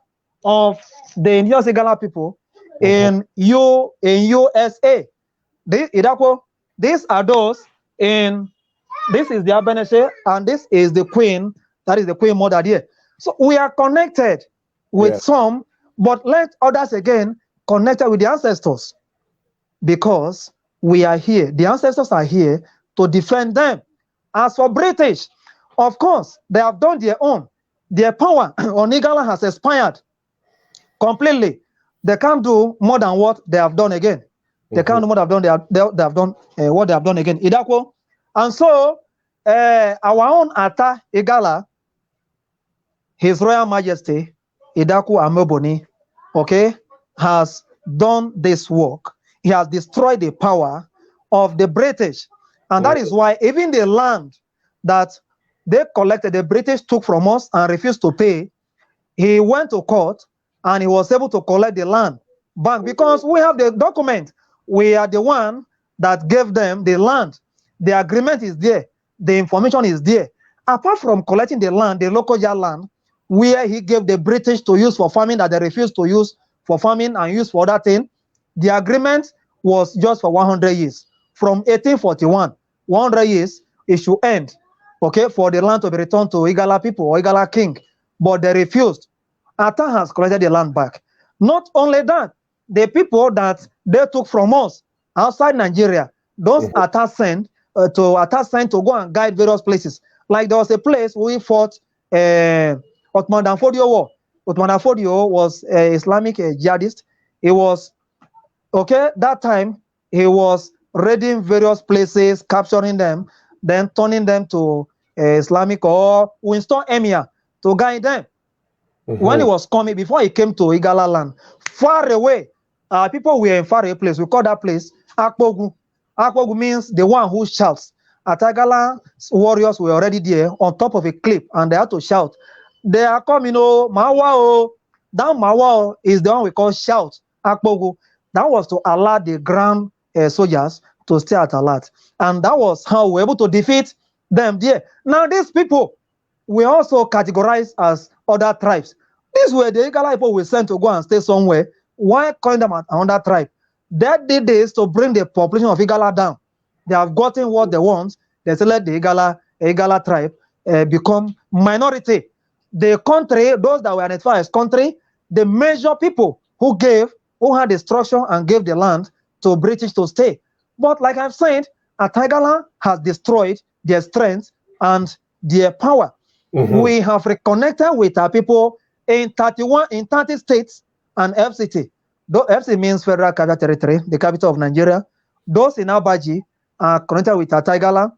of the indigenous Igala people in USA. These are those in, this is the Abenese, and this is the queen, that is the queen mother here. So we are connected with some, but let others again connected with the ancestors, because we are here. The ancestors are here to defend them. As for British, of course, they have done their own. Their power on Igala has expired completely. They can't do more than what they have done again. They can't do more than they have done what they have done again. Idako. And so, our own Ata Igala, His Royal Majesty, Idaku Ameboni, okay, has done this work. He has destroyed the power of the British. And that is why even the land that they collected, the British took from us and refused to pay, he went to court and he was able to collect the land back, because we have the document. We are the one that gave them the land. The agreement is there. The information is there. Apart from collecting the land, the local land, where he gave the British to use for farming that they refused to use for farming and use for other things, the agreement was just for 100 years. From 1841, 100 years, it should end, okay, for the land to be returned to Igala people or Igala king. But they refused. Ata has collected the land back. Not only that, the people that they took from us outside Nigeria, those Ata sent to go and guide various places. Like there was a place we fought Ottoman Danfodio War. Ottoman Danfodio was an Islamic jihadist. He was, okay, that time he was raiding various places, capturing them, then turning them to Islamic or Winston Emir to guide them. When he was coming, before he came to Igala land, far away, people were in far away place. We call that place Akpogu. Akpogu means the one who shouts. Atagala warriors were already there on top of a cliff, and they had to shout. They are coming, oh, Mawa, oh. That Mawa is the one we call shout, Akpogu. That was to alert the ground soldiers to stay at alert. And that was how we were able to defeat them there. Now, these people were also categorized as other tribes. These were the Igala people we sent to go and stay somewhere. Why calling them another tribe? That did this to bring the population of Igala down. They have gotten what they want. They said let the Igala tribe become minority. The country, those that were identified as country, the major people who had the structure and gave the land to British to stay. But like I've said, Igala has destroyed their strength and their power. We have reconnected with our people in 30 states and FCT. FCT means Federal Capital Territory, the capital of Nigeria. Those in Abaji are connected with Igala.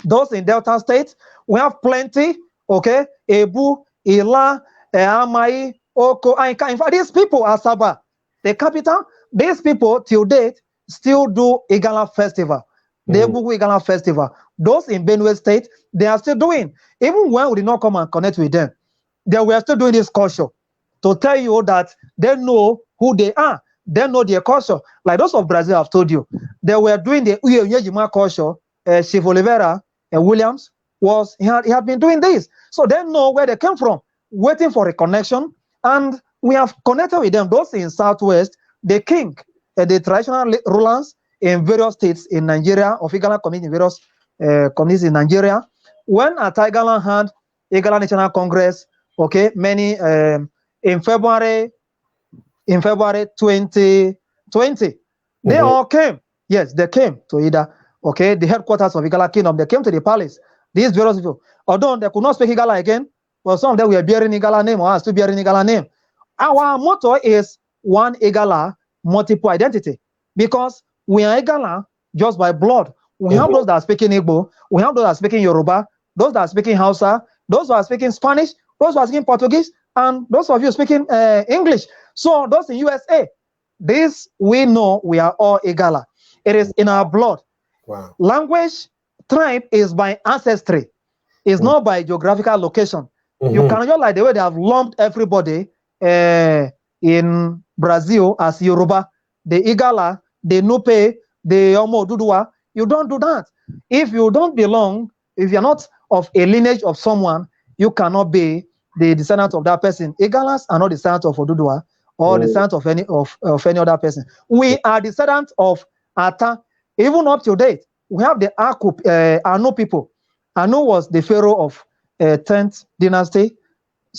Those in Delta State, we have plenty, okay? Ebu, Ila, Amai, Oko, Ainka. In fact, these people are Sabah, the capital. These people, till date, still do Igala Festival. The Ebugu Igala Festival. Those in Benue State, they are still doing. Even when we did not come and connect with them, they were still doing this culture to tell you that they know who they are. They know their culture. Like those of Brazil, I've told you. They were doing the Uyejima culture. Chief Oliveira Williams, he had been doing this. So they know where they came from, waiting for a connection. And we have connected with them. Those in Southwest, the king, the traditional rulers in various states in Nigeria, of Igala community in various communities in Nigeria. When Igala had Igala National Congress, okay, many in February 2020, they all came. Yes, they came to Ida, okay, the headquarters of Igala Kingdom. They came to the palace. These various people, although they could not speak Igala again, but some of them were bearing Igala name or are still bearing Igala name. Our motto is one Igala, multiple identity, because we are Igala just by blood. We have those that are speaking Igbo, we have those that are speaking Yoruba, those that are speaking Hausa, those who are speaking Spanish, those who are speaking Portuguese, and those of you speaking English. So those in USA, this we know we are all Igala. It is in our blood. Wow. Language, tribe is by ancestry. It's not by geographical location. You cannot, just like the way they have lumped everybody in Brazil as Yoruba, the Igala, the Nupe, the Omo Dudua. You don't do that. If you don't belong, if you're not of a lineage of someone, you cannot be the descendant of that person. Igalas are not descendants of Oduduwa or descendants of any other person. We are descendants of Ata. Even up to date, we have the Anu people. Anu was the pharaoh of 10th dynasty,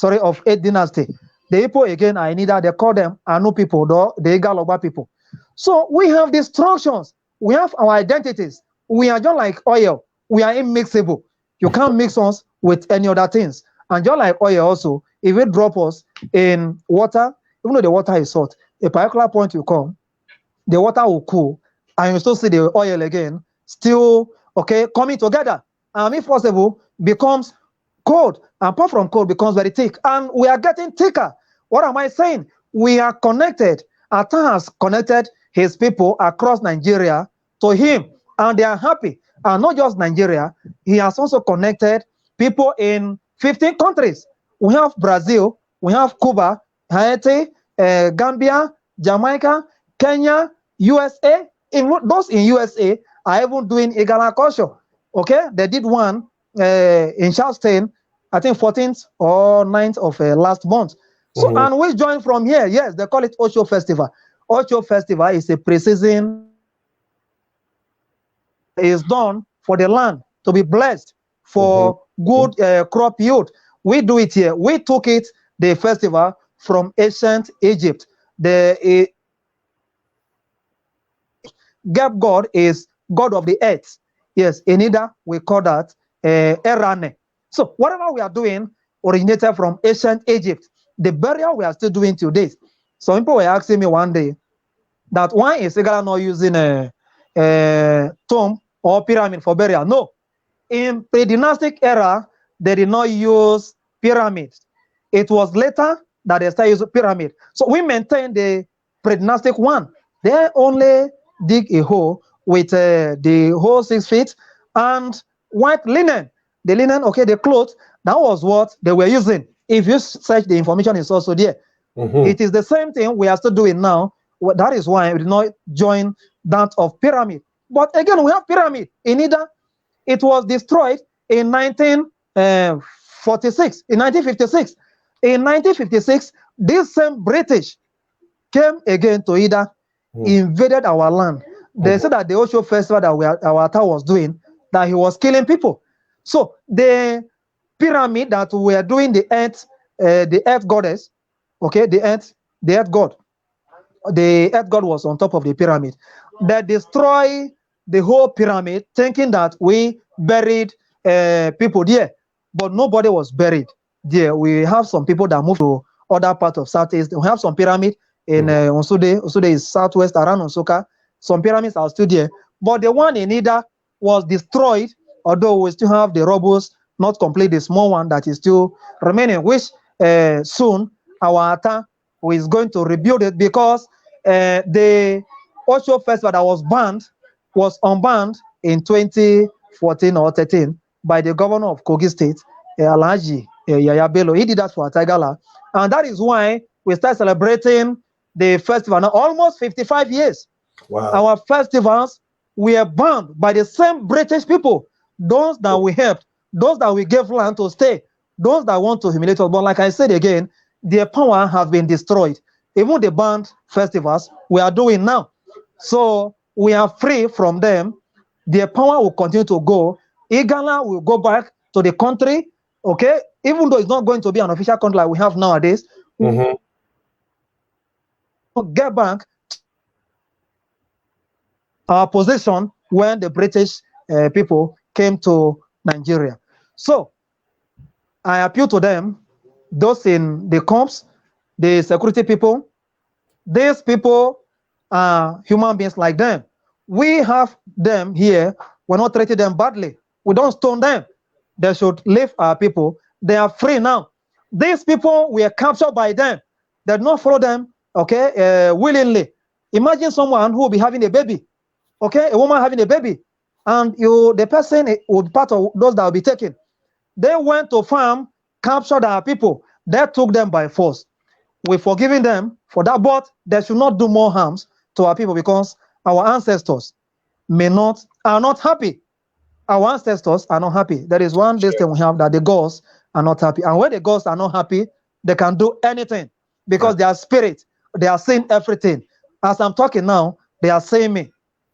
of 8th dynasty. The people again are neither, they call them Anu people, the Igala people. So we have these structures, we have our identities. We are just like oil, we are immixable. You can't mix us with any other things. And just like oil also, if you drop us in water, even though the water is salt, a particular point you come, the water will cool, and you still see the oil again, still, coming together. And if possible, becomes cold. And apart from cold, becomes very thick. And we are getting thicker. What am I saying? We are connected. Ata has connected his people across Nigeria to him, and they are happy. And not just Nigeria, he has also connected people in 15 countries. We have Brazil, we have Cuba, Haiti, Gambia, Jamaica, Kenya, USA. Those in USA are even doing Igala culture. They did one in Charleston, I think 14th or 9th of last month. So, and we joined from here. Yes, they call it Osho Festival. Osho Festival is a pre-season, is done for the land to be blessed for good crop yield. We do it here. We took it, the festival, from ancient Egypt. The Gab God is God of the earth. Yes, in Ida, we call that Erane. So whatever we are doing originated from ancient Egypt. The burial we are still doing today. Some people were asking me one day that why is Igala not using a tomb or pyramid for burial? No. In pre-dynastic era, they did not use pyramids. It was later that they started using pyramid. So we maintain the pre-dynastic one. They only dig a hole with the hole 6 feet and white linen. The linen, the clothes, that was what they were using. If you search, the information is also there. It is the same thing we are still doing now. That is why we did not join that of pyramid. But again, we have pyramid in Ida. It was destroyed in 1946. In 1956. In 1956, this same British came again to Ida, invaded our land. They said that the Osho festival that our Ata was doing, that he was killing people. So the pyramid that we are doing, the earth goddess, the earth god. The earth god was on top of the pyramid. They destroy the whole pyramid, thinking that we buried people there, but nobody was buried there. We have some people that moved to other parts of Southeast. We have some pyramid in Onsude. Onsude is southwest around Onsoka. Some pyramids are still there, but the one in Ida was destroyed, although we still have the rubbles, not complete, the small one that is still remaining, which soon our Ata is going to rebuild it, because the Osho festival that was unbanned in 2014 or 13 by the governor of Kogi State, Alhaji Yaya Bello. He did that for Ataigala, and that is why we start celebrating the festival now, almost 55 years. Wow. Our festivals were banned by the same British people, those that we helped, those that we gave land to stay, those that want to humiliate us. But like I said again, their power has been destroyed. Even the banned festivals we are doing now. So we are free from them. Their power will continue to go. Igala will go back to the country, even though it's not going to be an official country like we have nowadays. We'll get back our position when the British people came to Nigeria. So I appeal to them, those in the camps, the security people. These people are human beings like them. We have them here. We're not treating them badly. We don't stone them. They should leave our people. They are free now. These people were captured by them. They did not follow them, willingly. Imagine someone who will be having a baby, a woman having a baby, and the person would part of those that will be taken. They went to farm, captured our people. They took them by force. We're forgiving them for that, but they should not do more harms to our people, because our ancestors are not happy. our ancestors are not happy. There is one this thing we have that the gods are not happy. And when the gods are not happy, they can do anything because they are spirit. They are seeing everything. As I'm talking now, they are seeing me.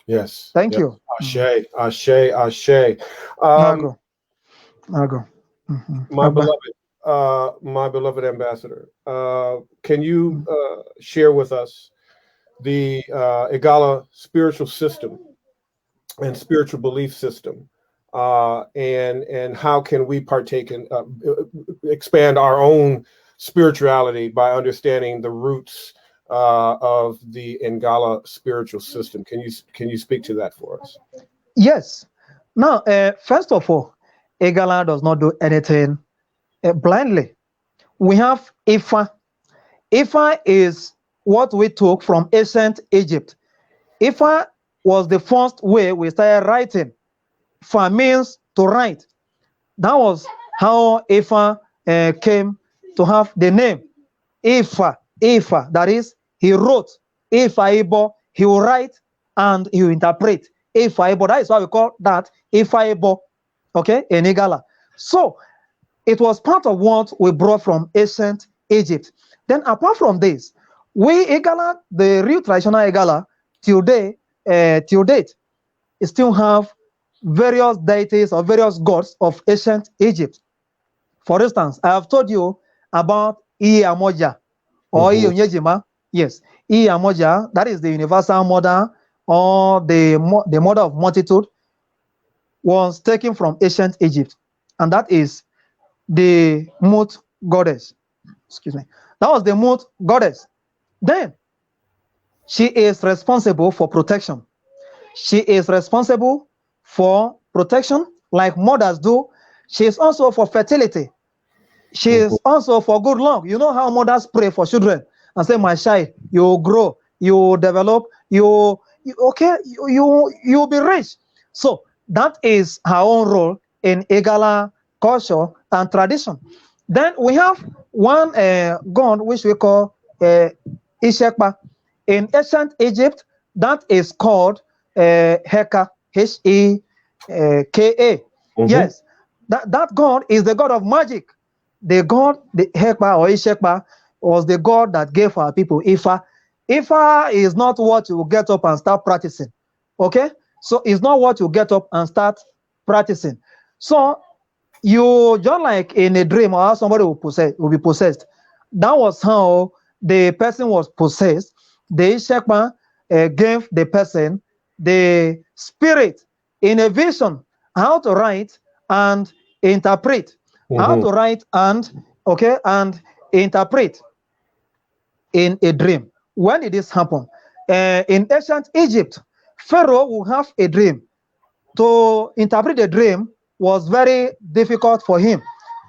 Yes. Thank you. Ashe, ashe, ashe. Nago. My beloved ambassador, can you share with us the Igala spiritual system and spiritual belief system, and how can we partake in expand our own spirituality by understanding the roots of the Igala spiritual system? Can you speak to that for us? Yes. Now, first of all, Igala does not do anything blindly. We have Ifa. Ifa is what we took from ancient Egypt. Ifa was the first way we started writing. Fa means to write. That was how Ifa came to have the name. Ifa, Ifa, that is, he wrote. Ifa Ibo, he will write and he will interpret. Ifa Ibo, that is why we call that Ifa Ibo, okay, in Igala. So, it was part of what we brought from ancient Egypt. Then apart from this, we Igala, the real traditional Igala, till date, still have various deities or various gods of ancient Egypt. For instance, I have told you about Iyamoja or Iyonyejima. Yes, Iyamoja, that is the universal mother or the mother of multitude, was taken from ancient Egypt. And that is the Mut goddess. Excuse me. That was the Mut goddess. Then she is responsible for protection. She is responsible for protection like mothers do. She is also for fertility. She is also for good luck. You know how mothers pray for children and say, my child, you will grow, you will develop, you'll be rich. So that is her own role in Igala culture and tradition. Then we have one god which we call Ishekpa. In ancient Egypt, that is called Heka, Heka. Yes, that god is the god of magic. The god, the Hekpa or Ishekpa, was the god that gave our people Ifa. Ifa is not what you get up and start practicing. Okay? So it's not what you get up and start practicing. So you just like in a dream or how somebody will be possessed. That was how the person was possessed. The Ishekpa gave the person the spirit in a vision how to write and interpret. How to write and interpret in a dream. When did this happen? In ancient Egypt, Pharaoh will have a dream. To interpret the dream was very difficult for him.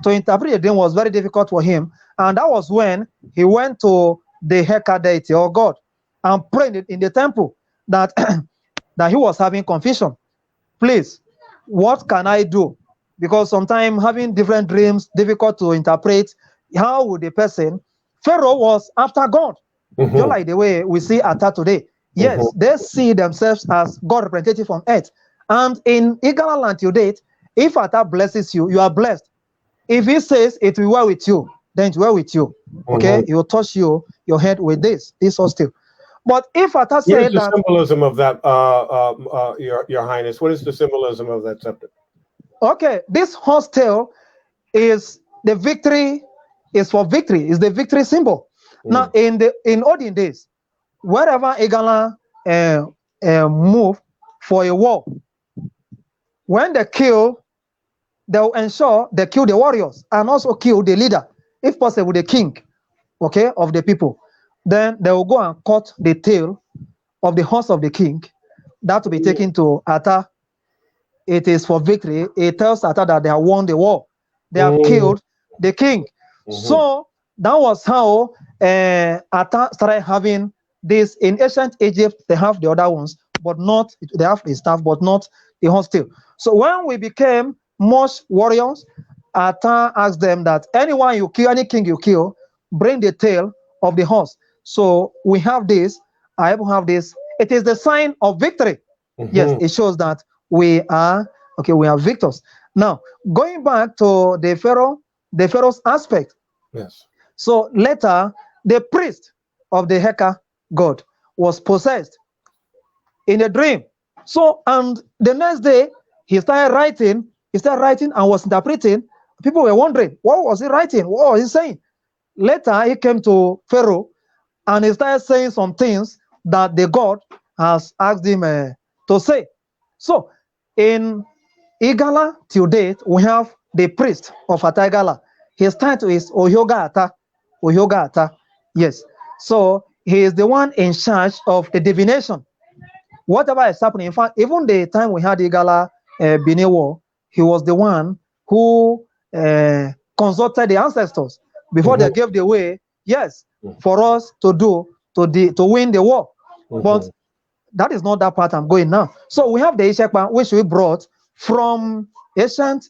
And that was when he went to the Heka deity or God and prayed in the temple that, that he was having confusion. Please, what can I do? Because sometimes having different dreams, difficult to interpret. How would the person? Pharaoh was after God, just like the way we see Atta today. Yes, they see themselves as God representative on earth. And in Igala land to date, if Atta blesses you, you are blessed. If he says it will well with you, then it will well with you. Okay, he will touch your head with this hostil. But if Atta said that, what is the symbolism of that, Your Highness? What is the symbolism of that scepter? Okay, this hostel is the victory, is for victory, is the victory symbol. Now, in olden days, wherever Igala move for a war, when they kill, they'll ensure they kill the warriors and also kill the leader, if possible, the king, okay, of the people. Then they will go and cut the tail of the horse of the king. That will be taken to Atta. It is for victory. It tells Atta that they have won the war. They have killed the king. So that was how Atta started having this. In ancient Egypt, they have the other ones, but not, they have the staff, but not the hostel. So when we became much warriors, Atta asked them that anyone you kill, any king you kill, bring the tail of the horse. So we have this. I have this. It is the sign of victory. Yes, it shows that we are Okay, we are victors. Now, going back to the Pharaoh's aspect. Yes. So later, the priest of the Heka god was possessed in a dream. So, and the next day, he started writing and was interpreting. People were wondering, what was he writing? What was he saying? Later, he came to Pharaoh and he started saying some things that the god has asked him to say. So, in Igala till date, we have the priest of Ataigala. His title is Ohyoga Ata. Ohyoga Ata. Yes. So, he is the one in charge of the divination. Whatever is happening, in fact, even the time we had Igala Benin War, he was the one who consulted the ancestors before they gave the way, yes, for us to win the war. But that is not that part I'm going now. So we have the Ishekpa, which we brought from ancient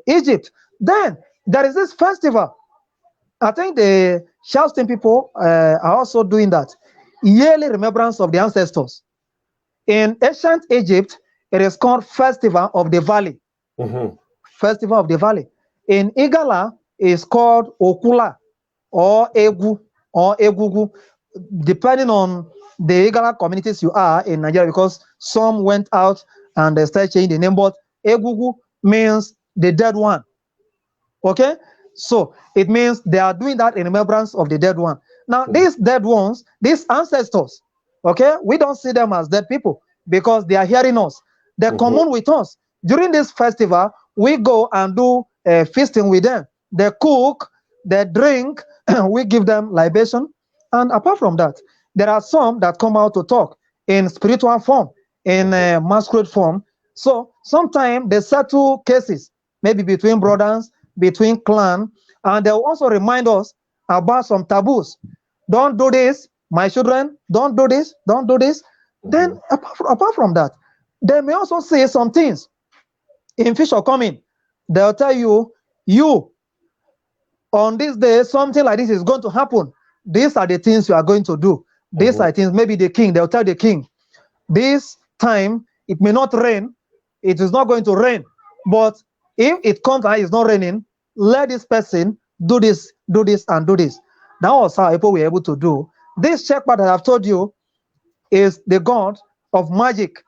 Egypt. Then there is this festival. I think the Charleston people are also doing that. Yearly remembrance of the ancestors. In ancient Egypt, it is called Festival of the Valley. Festival of the Valley. In Igala, it's called Okula or Egu or Egugu, depending on the Igala communities you are in Nigeria, because some went out and they started changing the name, but Egugu means the dead one. Okay? So it means they are doing that in remembrance of the dead one. Now, these dead ones, these ancestors, okay, we don't see them as dead people because they are hearing us. They commune with us. During this festival, we go and do feasting with them. They cook, they drink, we give them libation. And apart from that, there are some that come out to talk in spiritual form, in masquerade form. So sometimes they settle cases, maybe between brothers, between clan, and they'll also remind us about some taboos. Don't do this, my children, don't do this, don't do this. Then apart from that, they may also say some things. In Fish or Coming, they'll tell you, on this day, something like this is going to happen. These are the things you are going to do. These are things, maybe the king, they'll tell the king, this time, it may not rain, it is not going to rain, but if it comes and it's not raining, let this person do this, and do this. That was how people were able to do. This shepherd that I've told you is the god of magic.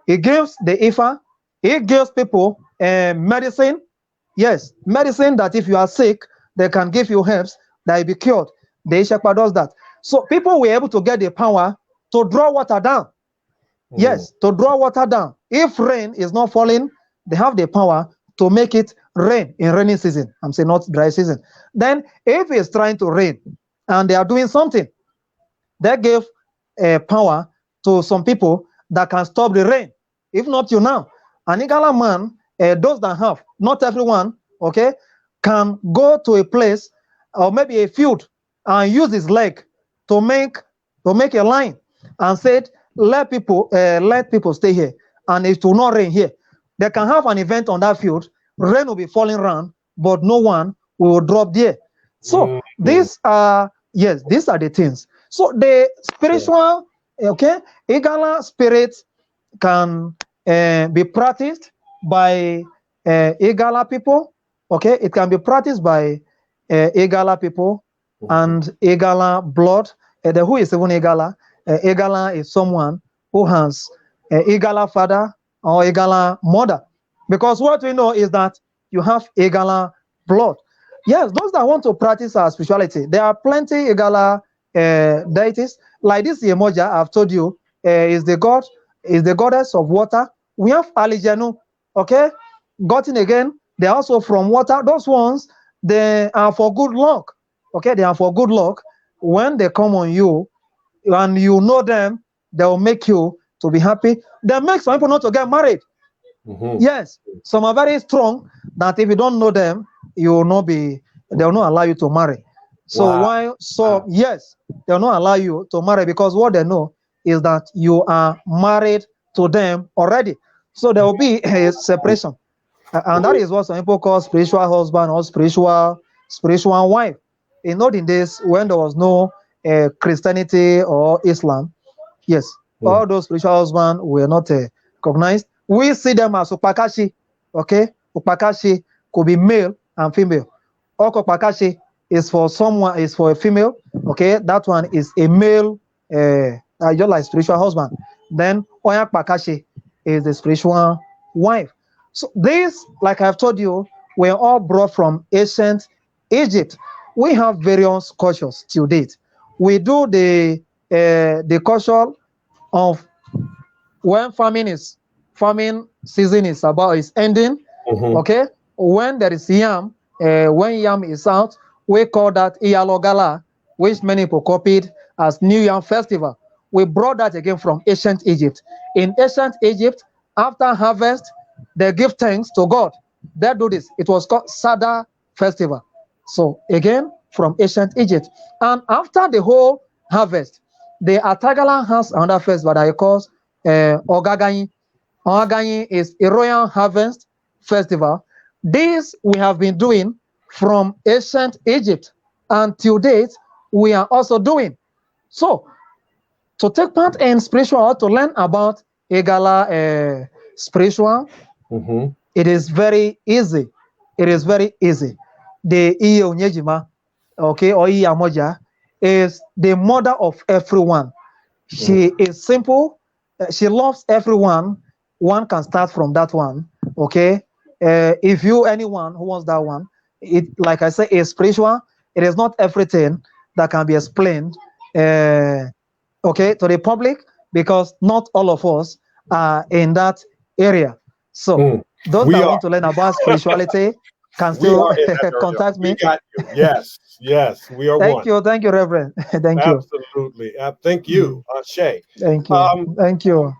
He gives the Ifa, he gives people medicine. Yes, medicine that if you are sick, they can give you herbs that will be cured. The shepherd does that. So people were able to get the power to draw water down. Yes, to draw water down. If rain is not falling, they have the power to make it rain in rainy season. I'm saying not dry season. Then if it's trying to rain and they are doing something, they give power to some people that can stop the rain. If not you now, an Igala man, those that have, not everyone, okay, can go to a place or maybe a field and use his leg to make a line and said, let people stay here, and it will not rain here. They can have an event on that field, rain will be falling around, but no one will drop there. So these are the things. So the spiritual, okay, Igala spirit can be practiced by Igala people. Okay, it can be practiced by Igala people and Igala blood. Who is even Igala? Igala is someone who has Igala father or Igala mother. Because what we know is that you have Igala blood. Yes, those that want to practice our spirituality, there are plenty Igala deities. Like this Yemoja, I've told you, is the goddess of water. We have Alijanu, okay? Gotten again, they're also from water. Those ones, they are for good luck. Okay, they are for good luck. When they come on you and you know them, they will make you to be happy. They make some people not to get married. Yes, some are very strong that if you don't know them, you will not be, they will not allow you to marry. So yes, they will not allow you to marry because what they know is that you are married to them already. So there will be a separation. And that is what some people call spiritual husband or spiritual wife. In olden days, when there was no Christianity or Islam, yes, all those spiritual husbands were not recognized. We see them as Upakashi. Okay, Upakashi could be male and female. Okopakashi is for someone, is for a female. Okay, that one is a male, just like spiritual husband. Then Oyak Pakashi is the spiritual wife. So these, like I've told you, were all brought from ancient Egypt. We have various cultures till date. We do the culture of when farming season is ending. Okay, when there is yam, when yam is out, we call that Iyalogala, which many people copied as New Yam Festival. We brought that again from ancient Egypt. In ancient Egypt, after harvest, they give thanks to God. They do this. It was called Sada Festival. So again, from ancient Egypt. And after the whole harvest, the Atagala has another festival that it calls Ogagayin. Ogagayin is a royal harvest festival. This we have been doing from ancient Egypt, and till date we are also doing. So to take part in spiritual, to learn about Igala spiritual, it is very easy. It is very easy. The Iye Onyejima, okay, or Iye Amoja, is the mother of everyone. She is simple. She loves everyone. One can start from that one. Okay. If anyone who wants that one, it, like I say, is spiritual. It is not everything that can be explained, okay, to the public, because not all of us are in that area. So those that want to learn about spirituality can still contact me. We got you. Yes, yes, we are Thank you, Reverend. Thank you. Absolutely. Thank you, Shay. Thank you. Thank you.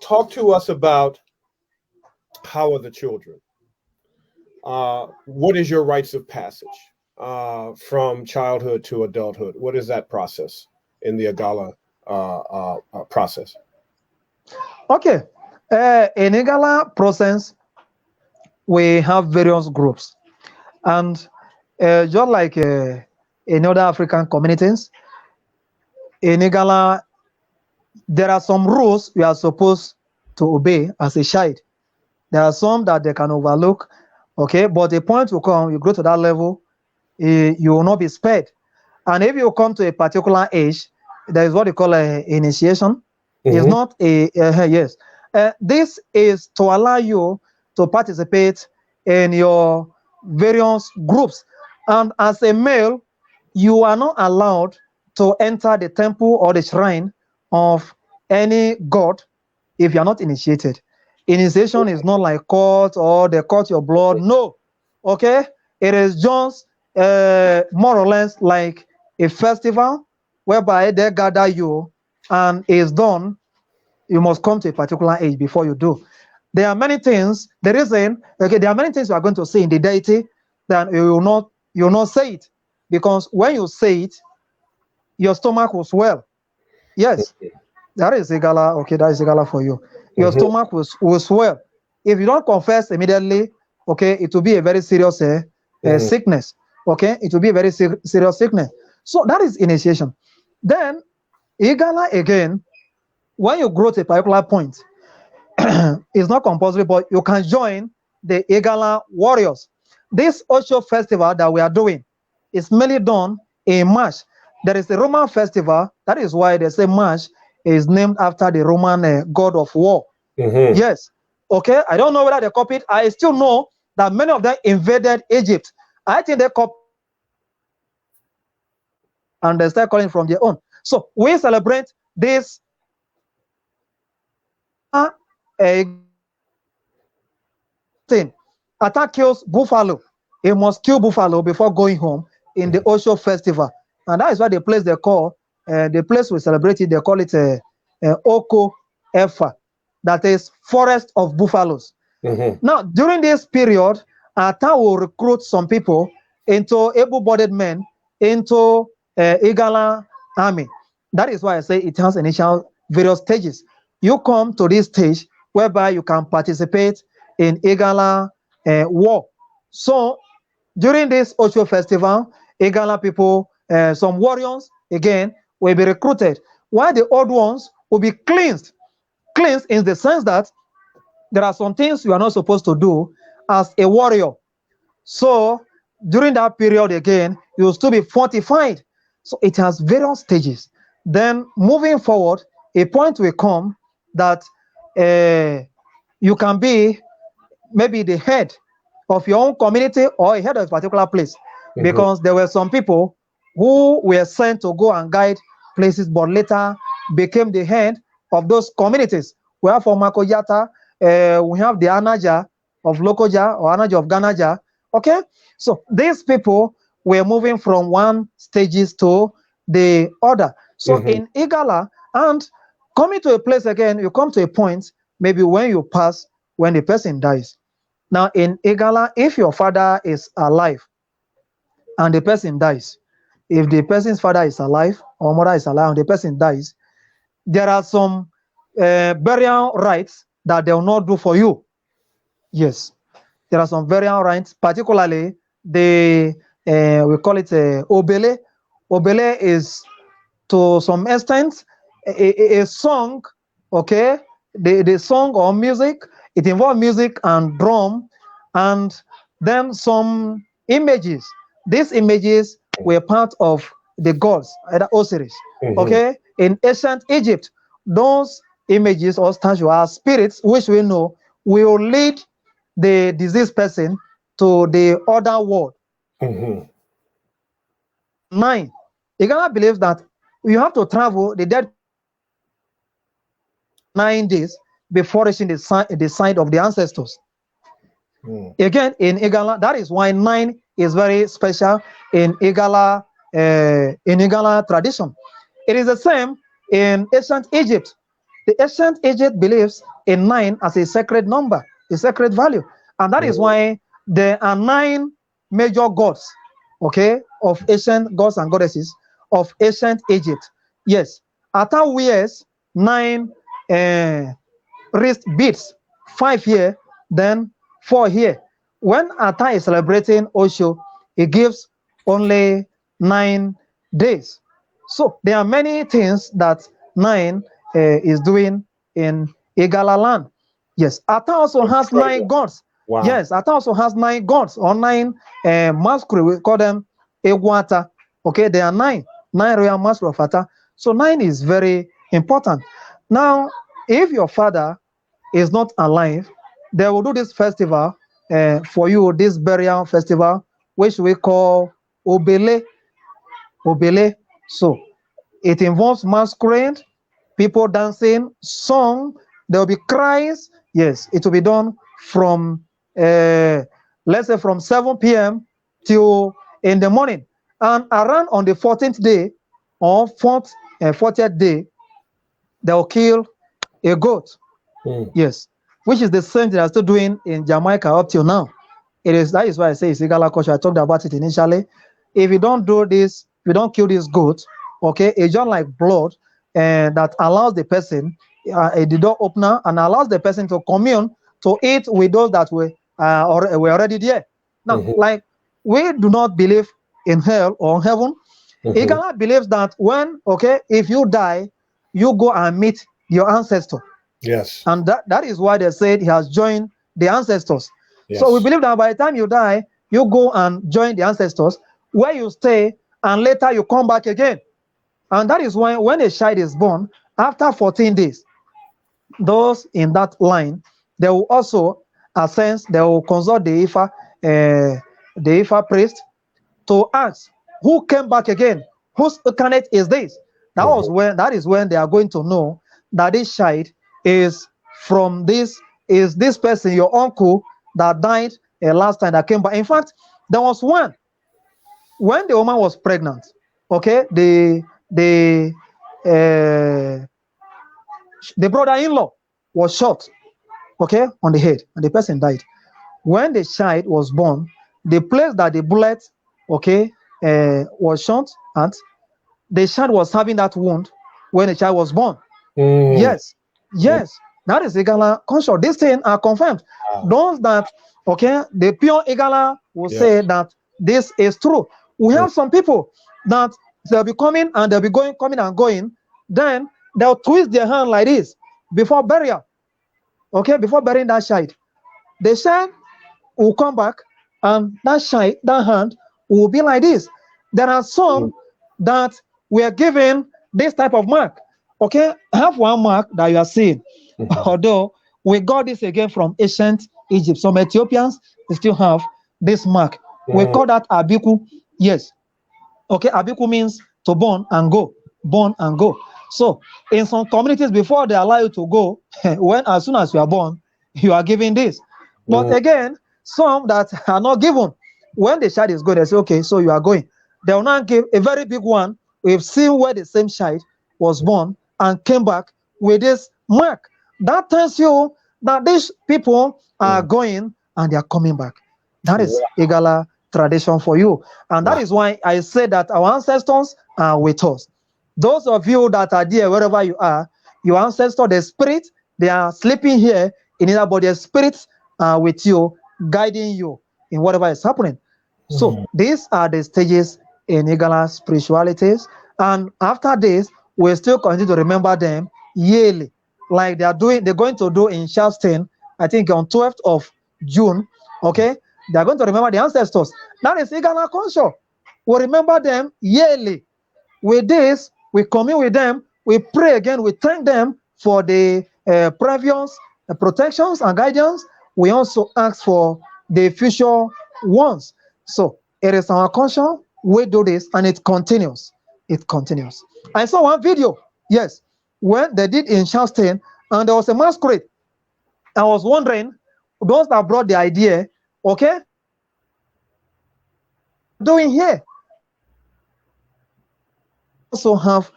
Talk to us about how are the children? What is your rites of passage from childhood to adulthood? What is that process in the Igala process? Okay. In Igala process, we have various groups. And just like in other African communities, in Igala, there are some rules you are supposed to obey as a child. There are some that they can overlook, okay? But the point will come, you grow to that level, you will not be spared. And if you come to a particular age, there is what they call an initiation. It's not a, yes. This is to allow you to participate in your various groups. And as a male, you are not allowed to enter the temple or the shrine of any god if you are not initiated. Initiation is not like court or they cut your blood. No. Okay? It is just more or less like a festival whereby they gather you, and it's done. You must come to a particular age before you do. There are many things. The reason, okay, there are many things you are going to say in the deity that you will not say it, because when you say it, your stomach will swell. Yes, that is Igala. Okay, that is Igala for you. Your stomach will swell. If you don't confess immediately, okay, it will be a very serious sickness. Okay, it will be a very serious sickness. So that is initiation. Then Igala again, when you grow to a particular point, it's not compulsory, but you can join the Igala warriors. This Osho festival that we are doing is mainly done in March. There is a Roman festival. That is why they say March is named after the Roman god of war. Yes. Okay. I don't know whether they copied. I still know that many of them invaded Egypt. I think they copied and they start calling from their own. So we celebrate this thing. Attack kills buffalo. He must kill buffalo before going home in the Osho festival. And that is why the place they call, the place we celebrate it, they call it Oko Efa. That is forest of buffaloes. Now, during this period, Ata will recruit some people into able-bodied men into Igala army. That is why I say it has initial various stages. You come to this stage whereby you can participate in Igala war. So during this Osho festival, Igala people, some warriors, again, will be recruited, while the old ones will be cleansed. Cleansed in the sense that there are some things you are not supposed to do as a warrior. So during that period again, you will still be fortified. So it has various stages. Then moving forward, a point will come that you can be maybe the head of your own community or a head of a particular place, because there were some people who were sent to go and guide places, but later became the head of those communities. We have for Makoyata, we have the Anaja of Lokoja or Anaja of Ganaja. Okay, so these people were moving from one stages to the other. So in Igala, and coming to a place again, you come to a point maybe when you pass, when the person dies. Now in Igala, if your father is alive and the person dies, if the person's father is alive or mother is alive and the person dies, there are some burial rites that they will not do for you. Yes, there are some burial rites, particularly the we call it obele. Obele is to some extent a song, okay? The song or music, it involves music and drum, and then some images. These images were part of the gods, either Osiris. Okay, in ancient Egypt, those images or statues are spirits, which we know will lead the deceased person to the other world. 9. Igala believes that you have to travel the dead 9 days before reaching the side of the ancestors. Again, in Igala, that is why 9 is very special in Igala tradition. It is the same in ancient Egypt. The ancient Egypt believes in 9 as a sacred number, a sacred value, and that is why there are 9 major gods, okay, of ancient gods and goddesses of ancient Egypt. Yes, Ata wears 9 wrist beads, 5 here, then 4 here. When Ata is celebrating Osho, he gives only 9 days. So there are many things that 9 is doing in Igala land. Yes, Ata also has 9 gods. Wow. Yes, Ata also has 9 gods or 9 masquerade. We call them Egwata. Okay, there are 9 royal masquerade of Ata. So 9 is very important. Now, if your father is not alive, they will do this festival for you, this burial festival, which we call Obele. Obele. So it involves masquerade, people dancing, song. There will be cries. Yes, it will be done from let's say from 7 p.m. till in the morning, and around on the 14th day or 40th day, they will kill a goat. Yes, which is the same thing they're still doing in Jamaica up till now. That is why I say it's Igala culture. I talked about it initially. If you don't do this, if you don't kill this goat, okay, it's just like blood, and that allows the person the door opener and allows the person to commune, to eat with those that were already there. Now, like, we do not believe in hell or heaven. Igala believes that if you die, you go and meet your ancestor. Yes. And that is why they said he has joined the ancestors. Yes. So we believe that by the time you die, you go and join the ancestors, where you stay, and later you come back again. And that is why when a child is born, after 14 days, those in that line, they will also ascend, they will consult the Ifa priest to ask, who came back again? Whose incarnate is this? That is when they are going to know that this child is from this person, your uncle that died last time that came back. In fact, there was one when the woman was pregnant. Okay, the brother-in-law was shot, okay, on the head, and the person died. When the child was born, the place that the bullet, okay, was shot at, the child was having that wound when the child was born. Yes, that is Igala culture. These things are confirmed. Those that, okay, the pure Igala will say that this is true. We have some people that they'll be coming and they'll be coming and going. Then they'll twist their hand like this before burial. okay, before burying that child. The child will come back, and that child, that hand, will be like this. There are some that were given this type of mark. Okay, I have one mark that you are seeing. Although we got this again from ancient Egypt. Some Ethiopians, they still have this mark. We call that abiku. Yes. Okay, abiku means to born and go. Born and go. So in some communities, before they allow you to go, as soon as you are born, you are given this. But again, some that are not given, when the child is going, they say, okay, so you are going. They will not give a very big one. We've seen where the same child was born and came back with this mark. That tells you that these people are going and they are coming back. That is Igala tradition for you. And that is why I say that our ancestors are with us. Those of you that are there, wherever you are, your ancestor, the spirit, they are sleeping here in either, but their spirits are with you, guiding you in whatever is happening. So these are the stages in Igala spiritualities. And after this, we still continue to remember them yearly, like they're going to do in Charleston, I think on 12th of June. Okay, they're going to remember the ancestors. That is Igala culture. We remember them yearly. With this, we commune with them, we pray again, we thank them for the previous protections and guidance. We also ask for the future ones. So it is our culture. We do this, and it continues. It continues. I saw one video, yes, when they did in Charleston, and there was a masquerade. I was wondering, those that brought the idea, okay, doing here also have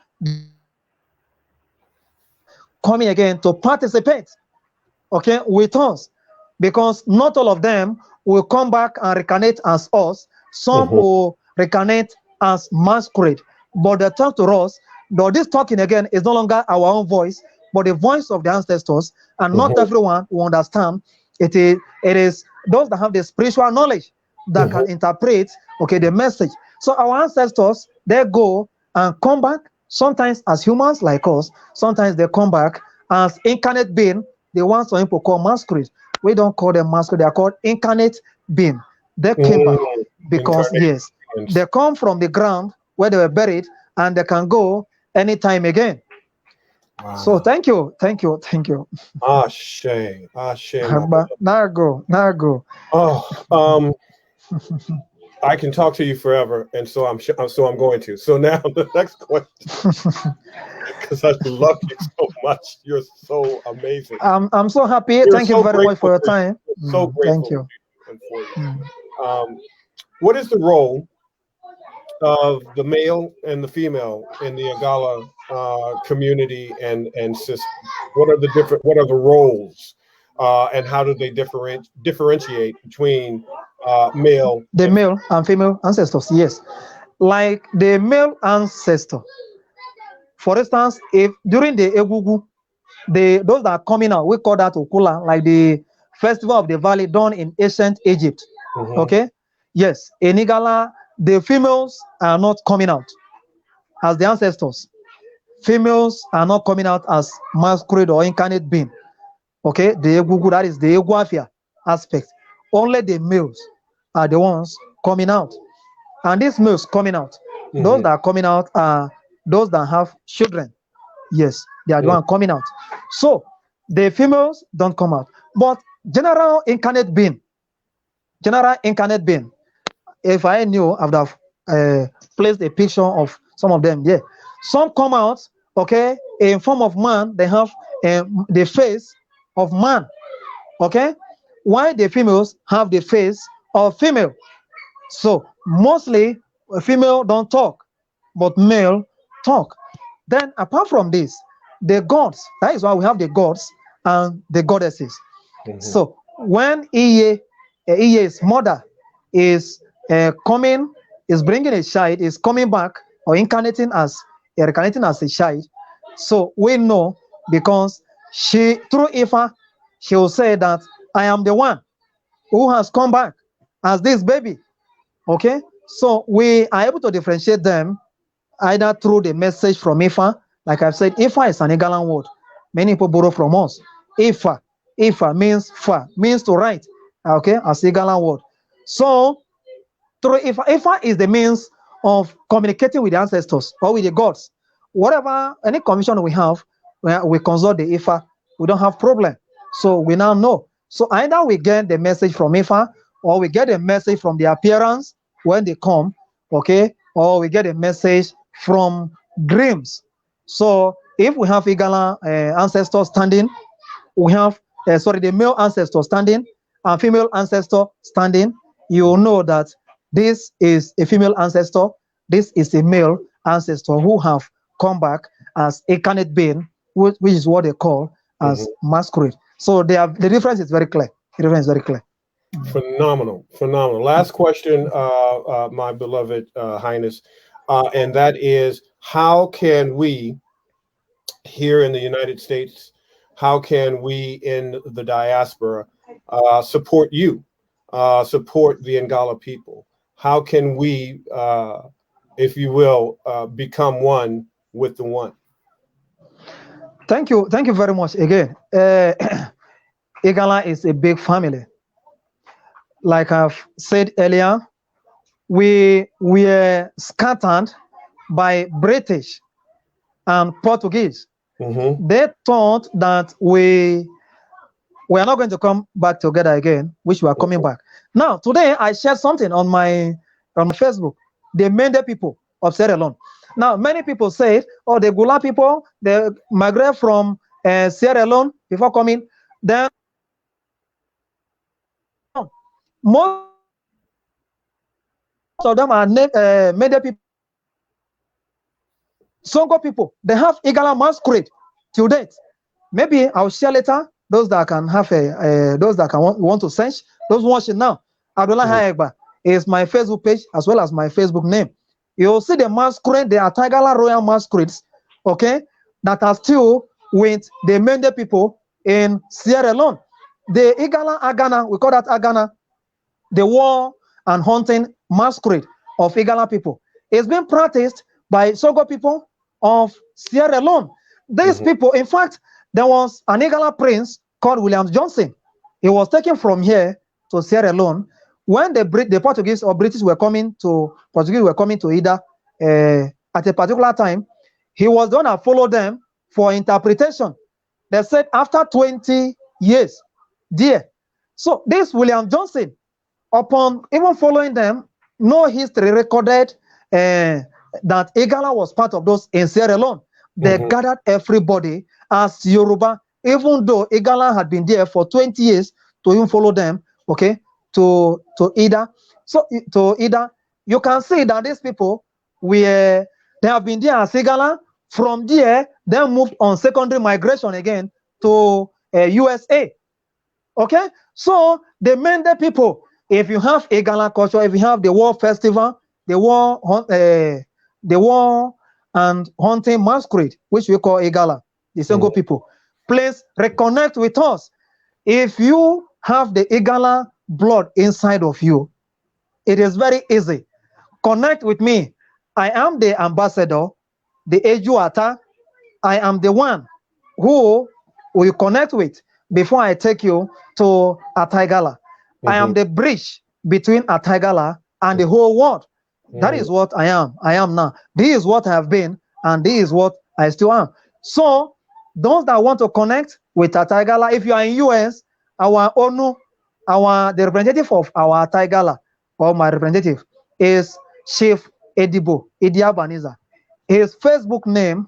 coming again to participate, okay, with us, because not all of them will come back and reincarnate as us. Some will reincarnate as masquerade, but they talk to us. Though this talking again is no longer our own voice, but the voice of the ancestors, and not everyone will understand. It is those that have the spiritual knowledge that can interpret, okay, the message. So our ancestors, they go and come back, sometimes as humans like us, sometimes they come back as incarnate being, the ones some people call masquerade. We don't call them masquerade, they are called incarnate being. They came back because, yes, they come from the ground where they were buried, and they can go anytime again. Wow. So thank you. Ashe. Now go. Oh, I can talk to you forever, and so I'm going to. So now the next question, because I love you so much. You're so amazing. I'm so happy. Thank you very much for your time. So grateful. Thank you. What is the role of the male and the female in the Igala community and system? What are the roles, and how do they differentiate between male and female ancestors? Yes, like the male ancestor, for instance, if during the Egugu, those that are coming out, we call that Okula, like the festival of the valley done in ancient Egypt. Okay, yes, in Igala, the females are not coming out as the ancestors. Females are not coming out as masquerade or incarnate being. Okay, the Egugu, that is the Eguafia aspect. Only the males are the ones coming out. And these males coming out, those that are coming out are those that have children. Yes, they are the ones coming out. So the females don't come out. But general incarnate being, if I knew, I would have placed a picture of some of them. Yeah, some come out, okay, in form of man. They have the face of man, okay, while the females have the face of female. So mostly female don't talk, but male talk. Then apart from this, the gods, that is why we have the gods and the goddesses. So when Iye's mother is coming, is bringing a child, is coming back or reincarnating as a child, so we know, because she, through Ifa, she will say that I am the one who has come back as this baby. Okay, so we are able to differentiate them either through the message from Ifa. Like I've said, Ifa is an Igalan word. Many people borrow from us. Ifa, Ifa means fa, means to write. Okay, as Igala word. So through Ifa is the means of communicating with the ancestors or with the gods. Whatever, any condition we have, we consult the Ifa, we don't have problem. So we now know. So either we get the message from Ifa, or we get a message from the appearance when they come, okay, or we get a message from dreams. So if we have Igala ancestor standing, we have, the male ancestor standing and female ancestor standing, you know that this is a female ancestor, this is a male ancestor who have come back as a incarnate being, which is what they call as masquerade. So the difference is very clear. The difference is very clear. Phenomenal, phenomenal. Last question, my beloved Highness, and that is, how can we here in the United States, how can we in the diaspora support you, support the Igala people? How can we, if you will, become one with the one? Thank you very much again. Igala is a big family. Like I've said earlier, we were scattered by British and Portuguese. They thought that we are not going to come back together again, which we are coming back. Now, today I shared something on my Facebook. The Mende people of Sierra Leone. Now, many people say, oh, the Gula people, they migrate from Sierra Leone before coming. Then most of them are Mende people. Songo people, they have Igala masquerade till date. Maybe I'll share later. Those that can have those that can want to search, those watching now. Igala Ayegba is my Facebook page as well as my Facebook name. You'll see the masquerade, the Igala royal masquerades, okay, that are still with the Mende people in Sierra Leone. The Igala Agana, we call that Agana, the war and hunting masquerade of Igala people. It's been practiced by Songo people of Sierra Leone. These people, in fact, there was an Igala prince called William Johnson. He was taken from here to Sierra Leone when the Portuguese or British were coming to Ida at a particular time. He was the one that followed them for interpretation. They said after 20 years, dear. So this William Johnson, upon even following them, no history recorded that Igala was part of those in Sierra Leone. They gathered everybody as Yoruba, even though Igala had been there for 20 years to even follow them, okay, to Ida. So to Ida, you can see that these people they have been there as Igala. From there, they moved on secondary migration again to USA. Okay, so the Mende people, if you have Igala culture, if you have the war festival, the war and hunting masquerade, which we call Igala, the Songo people, please reconnect with us. If you have the Igala blood inside of you, it is very easy. Connect with me. I am the ambassador, the Ejuata. I am the one who will connect with before I take you to Ataigala. I am the bridge between Ataigala and the whole world. That is what I am. I am now. This is what I have been, and this is what I still am. So, those that want to connect with Ataigala, if you are in US, our ONU, the representative of our Ataigala, or my representative, is Chief Edibo Idiabaniza. His Facebook name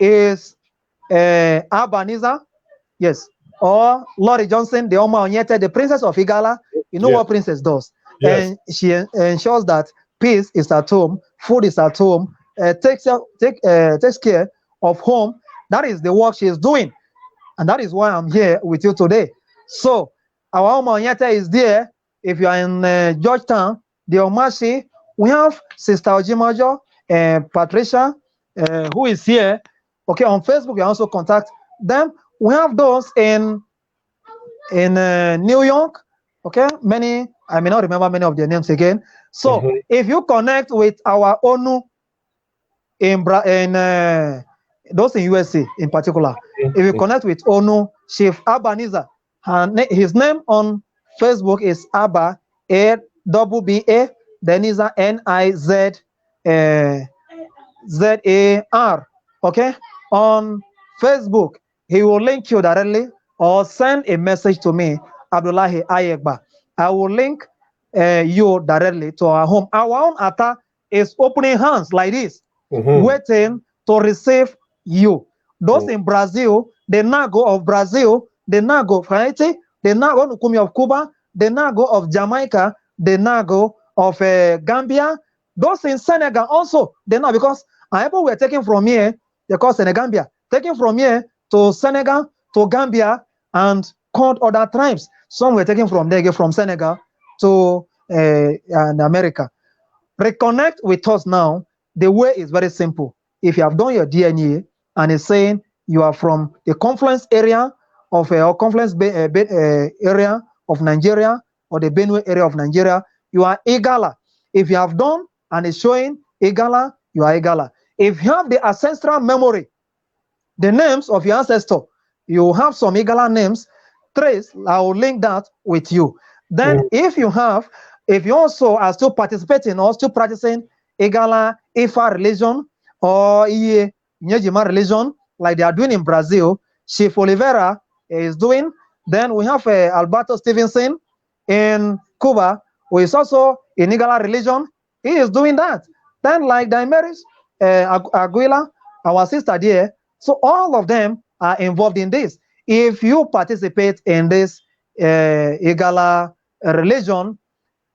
is Abaniza, yes, or Lori Johnson, the Oma Onyete, the princess of Igala. You know what princess does? And she ensures that peace is at home, food is at home, takes care of home. That is the work she is doing, and that is why I'm here with you today. So our Oma Onyete is there. If you are in Georgetown, the Omashi, we have Sister Ojimajo and Patricia, who is here. Okay, on Facebook, you also contact them. We have those in New York. Okay, many, I may not remember many of their names again. So if you connect with our ONU in those in USA in particular, if you connect with ONU, Chief Abaniza His name on Facebook is Abba A-B-B-A. Then is a Nizar. Okay, on Facebook, he will link you directly or send a message to me, Abdullahi Ayegba. I will link you directly to our home. Our own Ata is opening hands like this, waiting to receive you. Those in Brazil, the Nago of Brazil, the Nago of Haiti, the Nago Nukumi of Cuba, the Nago of Jamaica, the Nago of Gambia, those in Senegal also, they know, because people were taken from here, they call Senegambia, taken from here to Senegal, to Gambia, and called other tribes. Some were taken from there, from Senegal to America. Reconnect with us now. The way is very simple. If you have done your DNA and it's saying you are from the confluence area of area of Nigeria or the Benue area of Nigeria, you are Igala. If you have done and it's showing Igala, you are Igala. If you have the ancestral memory, the names of your ancestor, you have some Igala names, trace, I will link that with you. Then if you also are still participating or still practicing Igala Ifa religion or Iye Nyejima religion, like they are doing in Brazil, Chief Oliveira is doing. Then we have Alberto Stevenson in Cuba, who is also in Igala religion. He is doing that. Then like Daimeris Aguila, our sister there. So all of them are involved in this. If you participate in this Igala religion,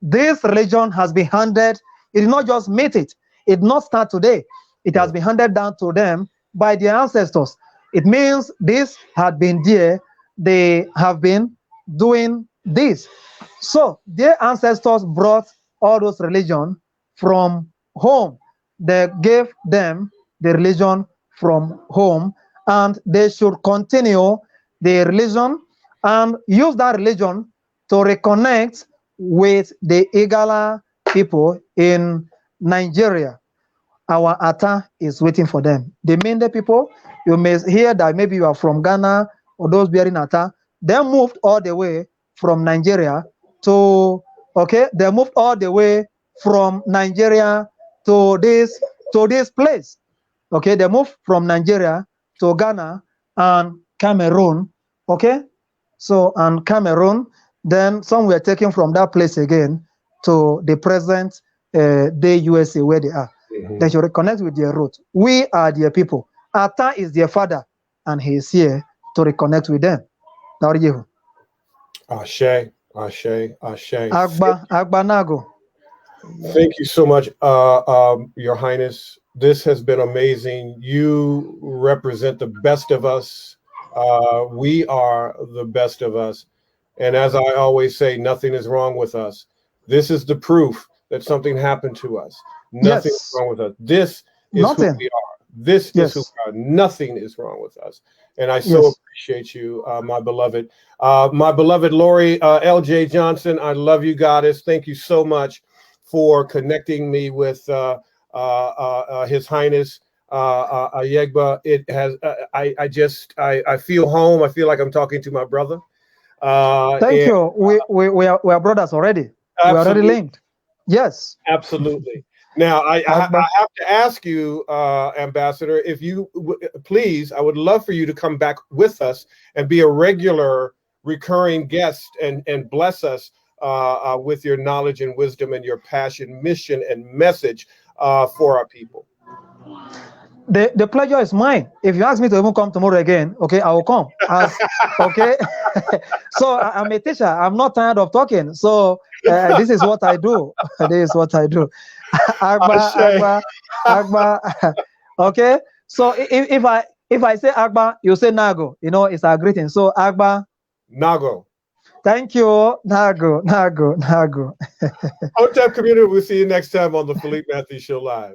this religion has been handed. It did not just meet it. It did not start today. It has been handed down to them by their ancestors. It means this had been there. They have been doing this. So their ancestors brought all those religion from home. They gave them the religion from home, and they should continue the religion and use that religion to reconnect with the Igala people in Nigeria. Our Ata is waiting for them. The Mende people, you may hear that maybe you are from Ghana or those bearing Ata. They moved all the way from Nigeria to, they moved all the way from Nigeria to this place. Okay, they moved from Nigeria to Ghana and Cameroon. Okay, so and Cameroon, then some were taken from that place again to the present day USA where they are. They should reconnect with their roots. We are their people. Ata is their father, and he is here to reconnect with them. Ashe, Ashe, Ashe. Agba Nago. Thank you so much, Your Highness. This has been amazing. You represent the best of us. We are the best of us. And as I always say, nothing is wrong with us. This is the proof that something happened to us. Nothing is wrong with us. This is who we are. This is who we are. Nothing is wrong with us. And I so appreciate you, my beloved. My beloved Lori L.J. Johnson, I love you, goddess. Thank you so much for connecting me with His Highness Ayegba. It has, I feel home. I feel like I'm talking to my brother. Thank you. We are brothers already. Absolutely. We are already linked. Yes. Absolutely. Now, I have to ask you, Ambassador, if you please, I would love for you to come back with us and be a regular recurring guest and bless us with your knowledge and wisdom and your passion, mission, and message for our people. The pleasure is mine. If you ask me to even come tomorrow again, okay, I will come. Okay. So I'm a teacher. I'm not tired of talking. So this is what I do. This is what I do. Agba. Okay. So if I say Agba, you say Nago. You know, it's our greeting. So Agba. Nago. Thank you. Nago. Hotep community, we'll see you next time on the Philippe Matthews Show Live.